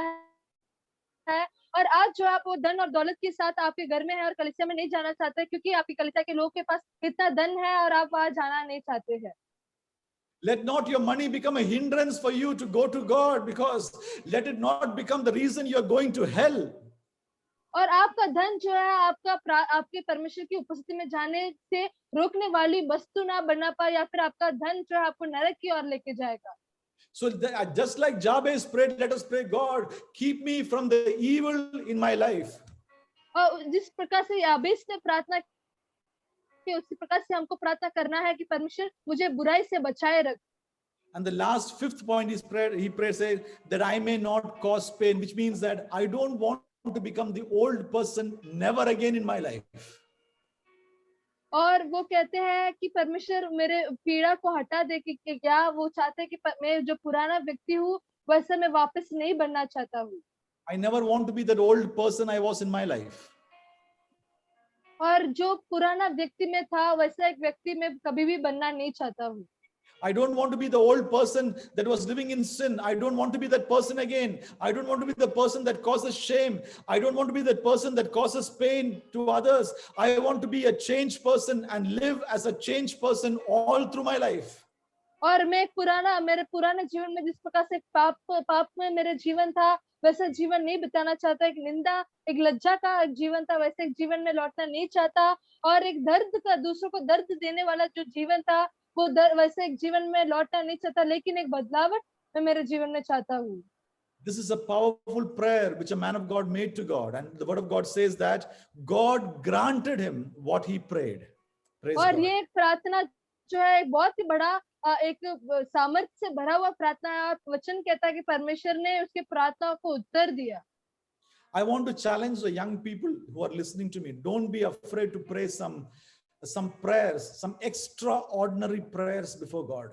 है, और आज जो आप वो धन और दौलत के साथ आपके घर में है और कलीसिया में नहीं जाना चाहते क्योंकि आपकी कलीसिया के लोगों के पास इतना धन है और आप वहां जाना नहीं चाहते हैं। Let not your money become a hindrance for you to go to God, because let it not become the reason you are going to hell. और आपका धन जो है आपके परमेश्वर की उपस्थिति में जाने से रोकने वाली वस्तु ना बनना पाए, या फिर आपका धन जो है आपको नरक की ओर लेके जाएगा। So just like Jabez prayed, let us pray, God, keep me from the evil in my life. और जिस प्रकार से याबेस ने प्रार्थना की उसी प्रकार से हमको प्रार्थना करना है कि परमेश्वर मुझे बुराई से बचाए रख। And the last fifth point is prayer. He prays that I may not cause pain, which means that I don't want to become the old person never again in my life. और वो कहते हैं कि परमेश्वर मेरे पीड़ा को हटा दे कि क्या वो चाहते हैं कि मैं जो पुराना व्यक्ति हूँ वैसे मैं वापस नहीं बनना चाहता हूँ। I never want to be that old person I was in my life. और जो पुराना व्यक्ति में था वैसा एक व्यक्ति में कभी भी बनना नहीं चाहता हूँ। I don't want to be the old person that was living in sin. I don't want to be that person again. I don't want to be the person that causes shame. I don't want to be that person that causes pain to others. I want to be a changed person and live as a changed person all through my life. और मैं मेरे पुराने जीवन में जिस प्रकार से पाप में मेरे जीवन था वैसा जीवन नहीं बिताना चाहता। एक निंदा एक लज्जा का एक जीवन था, वैसे एक जीवन में लौटना नहीं चाहता। और एक दूसरों को दर्द देने वाला जो जीवन था वो वैसे एक जीवन में लौटना नहीं चाहता, लेकिन एक बदलावट मैं मेरे जीवन में चाहता हूँ। This is a powerful prayer which a man of God made to God, and the word of God says that God granted him what he prayed. Praise और God. ये प्रार्थना जो है एक बहुत ही बड़ा एक सामर्थ्य से भरा हुआ प्रार्थना है, और वचन कहता है कि परमेश्वर ने उसके प्रार्थना को उत्तर दिया। I want to challenge the young people who are listening to me. Don't be afraid to pray some prayers, some extraordinary prayers before God.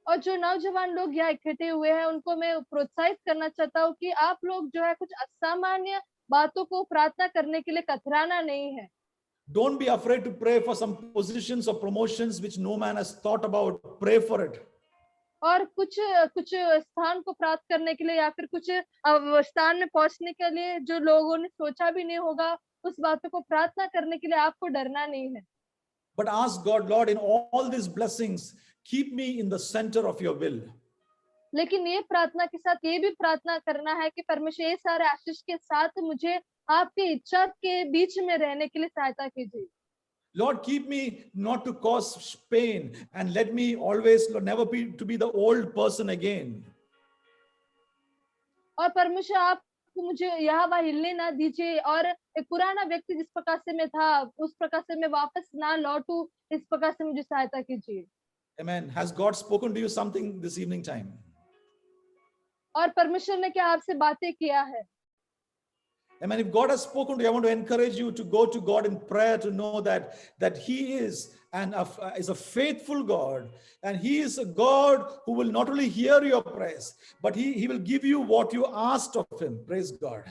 और जो नौजवान लोग यहाँ इकट्ठे हुए हैं उनको मैं प्रोत्साहित करना चाहता हूँ कि आप लोग जो है कुछ असामान्य बातों को प्रार्थना करने के लिए कतराना नहीं है। Don't be afraid to pray for some positions or promotions which no man has thought about. Pray for it. और कुछ स्थान को प्राप्त करने के लिए या फिर कुछ स्थान में पहुंचने के लिए जो लोगों ने सोचा भी नहीं होगा उस बातों को प्रार्थना करने के लिए आपको डरना नहीं है। But ask God, Lord, in all these blessings, keep me in the center of your will. लेकिन ये प्रार्थना के साथ ये भी प्रार्थना करना है कि परमेश्वर ये सारे आशीष के साथ मुझे आपकी इच्छा के बीच में रहने के लिए सहायता कीजिए। Lord, keep me not to cause pain and let me always, Lord, never be to be the old person again. और परमेश्वर आप मुझे यहाँ वहाँ हिलने ना दीजिए और एक पुराना व्यक्ति जिस प्रकार से मैं था उस प्रकार से मैं वापस ना लौटूं, इस प्रकार से मुझे सहायता कीजिए। Amen. Has God spoken to you something this evening time? और परमेश्वर ने क्या आपसे बातें किया है? Amen. If God has spoken to you, I want to encourage you to go to God in prayer to know that He is is a faithful God, and He is a God who will not only hear your prayers, but He will give you what you asked of Him. Praise God.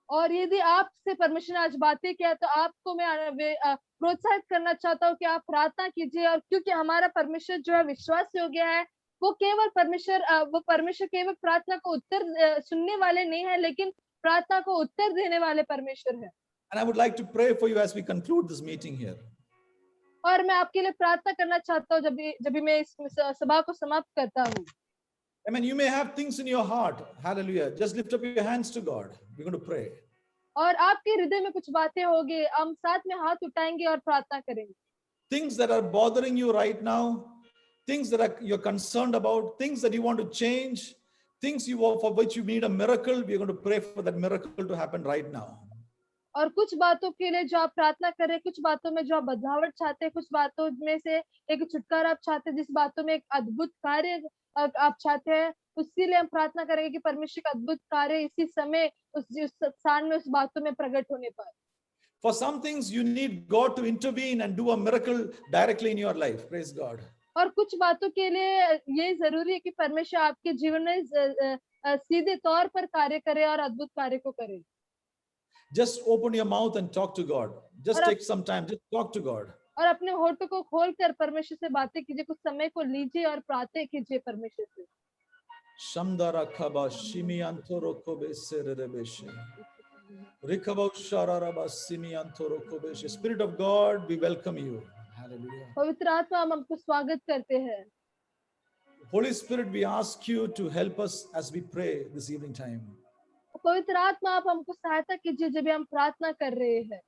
और यदि आपसे परमेश्वर ने आज बातें किया तो आपको मैं प्रोत्साहित करना चाहता हूँ कि आप प्रार्थना कीजिए, और क्योंकि हमारा परमेश्वर जो है विश्वास योग्य है, वो परमेश्वर केवल प्रार्थना को उत्तर सुनने वाले नहीं है, लेकिन प्रार्थना को उत्तर देने वाले परमेश्वर है। And I would like to pray for you as we conclude this meeting here. और मैं आपके लिए प्रार्थना करना चाहता हूँ जब भी मैं इस सभा को समाप्त करता हूँ। I mean, you may have things in your heart. Hallelujah. Just lift up your hands to God. We're going to pray. और आपके हृदय में कुछ बातें होगी, हम साथ में हाथ उठाएंगे और प्रार्थना करेंगे। Things that are bothering you right now, things that you're concerned about, things that you want to change, things for which you need a miracle. We're going to pray for that miracle to happen right now. और कुछ बातों के लिए जो आप प्रार्थना कर रहे हैं, कुछ बातों में जो आप बदलावट चाहते हैं, कुछ बातों में से एक छुटकारा आप चाहते हैं, जिस बातों में एक अद्भुत कार्य आप चाहते हैं, उसके लिए हम प्रार्थना करेंगे कि परमेश्वर का अद्भुत कार्य इसी समय उस स्थान में उस बातों में प्रकट होने पर। For some things you need God to intervene and do a miracle directly in your life. Praise God. और कुछ बातों के लिए ये जरूरी है कि परमेश्वर आपके जीवन में सीधे तौर पर कार्य करे और अद्भुत कार्य को करे। Just open your mouth and talk to God. Just take some time. Just talk to God. और अपने होठों को खोलकर परमेश्वर से बातें कीजिए, कुछ समय को लीजिए और प्रार्थना कीजिए परमेश्वर से। Shamdara khaba shimiantoro kobe sererebeshe. Rikaba shararaba simiantoro kobeshe. Spirit of God, we welcome you. Hallelujah. पवित्र आत्मा, हम आपको स्वागत करते हैं। Holy Spirit, we ask you to help us as we pray this evening time. पवित्र आत्मा, आप हमको सहायता कीजिए जब हम प्रार्थना कर रहे हैं।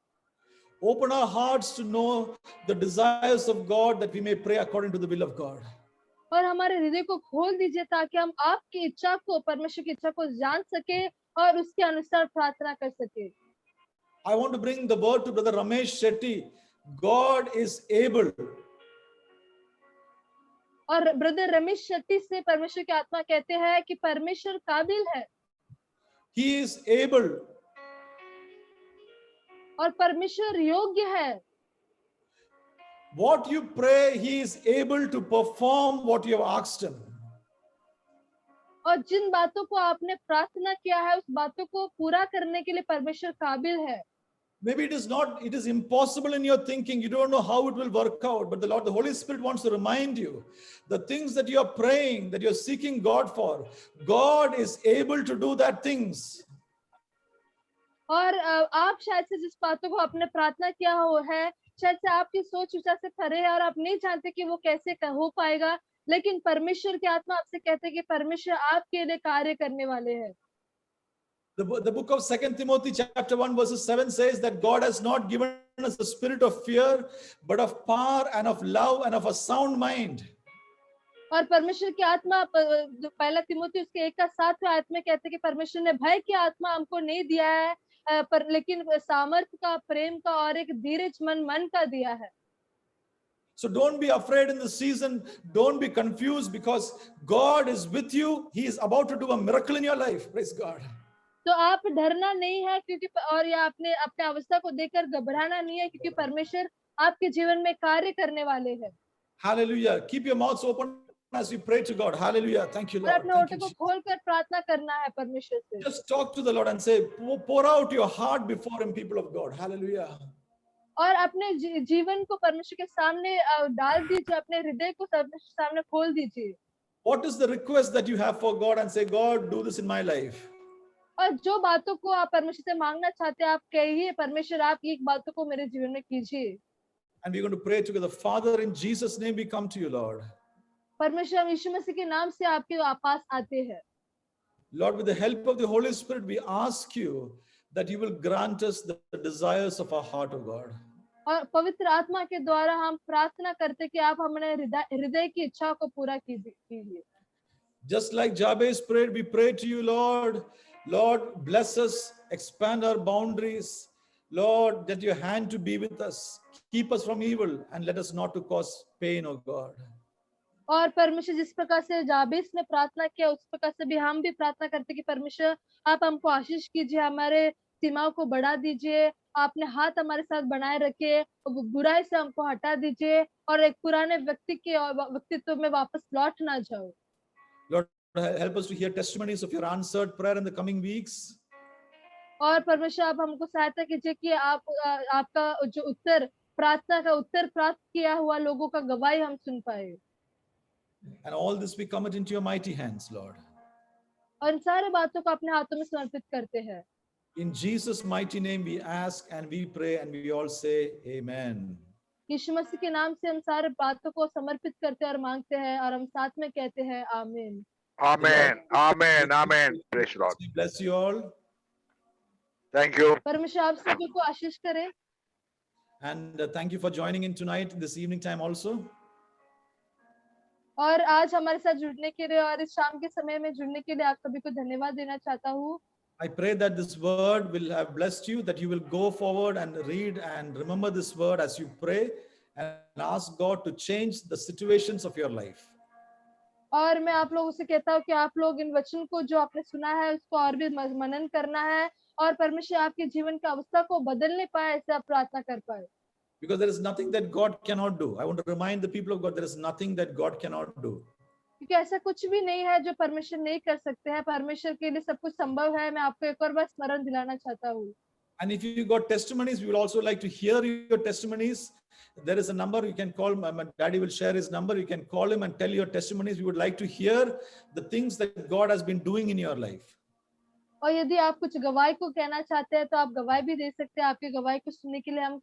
Open our hearts to know the desires of God, that we may pray according to the will of God. और हमारे हृदय को खोल दीजिए ताकि हम आपकी इच्छा को, परमेश्वर की इच्छा को जान सके और उसके अनुसार प्रार्थना कर सके। I want to bring the word to Brother Ramesh Shetty. God is able. और ब्रदर रमेश शेट्टी से परमेश्वर की आत्मा कहते हैं कि परमेश्वर काबिल है। He is able. और परमेश्वर योग्य है। What you pray, He is able to perform what you have asked Him. और जिन बातों को आपने प्रार्थना किया है, उस बातों को पूरा करने के लिए परमेश्वर काबिल है। Maybe it is impossible in your thinking. You don't know how it will work out, but the Holy Spirit wants to remind you the things that you are praying, that you're seeking God for, God is able to do that things. और आप शायद से जिस बातों को आपने प्रार्थना किया है, शायद से आपकी सोच विचार से परे है और आप नहीं जानते कि वो कैसे हो पाएगा, लेकिन परमेश्वर की आत्मा आपसे कहते हैं कि परमेश्वर आपके लिए कार्य करने वाले हैं। The book of 2 Timothy chapter 1 verses 7 says that God has not given us the spirit of fear, but of power and of love and of a sound mind. और परमेश्वर की आत्मा पहला तिमोथी उसके 1:7 आयत में कहते हैं कि परमेश्वर ने भय की आत्मा हमको नहीं दिया है, पर लेकिन सामर्थ का, प्रेम का और एक धीरज मन का दिया है। So don't be afraid in this season. Don't be confused, because God is with you. He is about to do a miracle in your life. Praise God. तो आप डरना नहीं है, क्योंकि और या अपने अवस्था को देखकर घबराना नहीं है, क्योंकि परमेश्वर आपके जीवन में कार्य करने वाले हैं। Hallelujah. Keep your mouths open as we pray to God. Hallelujah. Thank you, और Lord. अपने Thank होठों you, को Jesus. खोलकर प्रार्थना करना है परमेश्वर से। Just talk to the Lord and say, pour out your heart before Him, people of God. Hallelujah. और अपने जीवन को परमेश्वर के सामने डाल दीजिए, अपने हृदय को परमेश्वर सामने खोल दीजिए। What is the request that you have for God, and say, God, do this in my life? और जो बातों को आप परमेश्वर से मांगना चाहते हैं, आप कहिए, परमेश्वर आप ये बातों को मेरे जीवन में कीजिए। And we're going to pray together. Father, in Jesus' name we come to you, Lord. परमेश्वर, हम यीशु मसीह के नाम से आपके पास आते हैं। Lord, with the help of the Holy Spirit, we ask you that you will grant us the desires of our heart, O God. और पवित्र आत्मा के द्वारा हम प्रार्थना करते कि आप हमारे हृदय की इच्छा को पूरा कीजिए। Just like Jabez prayed, we pray to you, Lord. Lord, bless us, expand our boundaries. Lord, that your hand to be with us, keep us from evil, and let us not to cause pain, O God. और परमेश्वर, जिस प्रकार से जाबेस ने प्रार्थना किया, उस प्रकार से भी हम भी प्रार्थना करते कि परमेश्वर आप हमको आशीष कीजिए, हमारे सीमाओं को बढ़ा दीजिए, आपने हाथ हमारे साथ बनाए रखे, बुराई से हमको हटा दीजिए और एक पुराने व्यक्तित्व में वापस लौट ना जाओ। Lord, help us to hear testimonies of your answered prayer in the coming weeks. और परमेश्वर, आप हमको सहायता कीजिए कि आपका जो उत्तर, प्रार्थना का उत्तर प्राप्त किया हुआ लोगों का गवाही हम सुन पाए। And all this we commit into your mighty hands, Lord. और इन सारे बातों को अपने हाथों में समर्पित करते हैं। In Jesus' mighty name we ask and we pray and we all say amen. यीशु मसीह के नाम से हम सारे बातों को समर्पित करते हैं और मांगते हैं और हम साथ में कहते हैं आमीन। Amen. Amen. Amen. Praise the Lord. Bless you all. Thank you. परमेश्वर आप सभी को आशीष करे। And thank you for joining in tonight, this evening time also. और आज हमारे साथ जुड़ने के लिए और इस शाम के समय में जुड़ने के लिए आप सभी को धन्यवाद देना चाहता हूँ। I pray that this word will have blessed you, that you will go forward and read and remember this word as you pray and ask God to change the situations of your life. और मैं आप लोगों से कहता हूँ कि आप लोग इन वचन को जो आपने सुना है उसको और भी मनन करना है और परमेश्वर आपके जीवन की अवस्था को बदलने पाए, ऐसे आप प्रार्थना कर पाए। Because there is nothing that God cannot do. I want to remind the people of God, there is nothing that God cannot do. क्योंकि ऐसा कुछ भी नहीं है जो परमेश्वर नहीं कर सकते हैं, परमेश्वर के लिए सब कुछ संभव है। मैं आपको एक और बार स्मरण दिलाना चाहता हूँ। And if you got testimonies, we would also like to hear your testimonies. There is a number you can call. My daddy will share his number. You can call him and tell your testimonies. We would like to hear the things that God has been doing in your life. और यदि आप कुछ गवाही को कहना चाहते हैं तो आप गवाही भी दे सकते हैं। आपकी गवाही को सुनने के लिए हम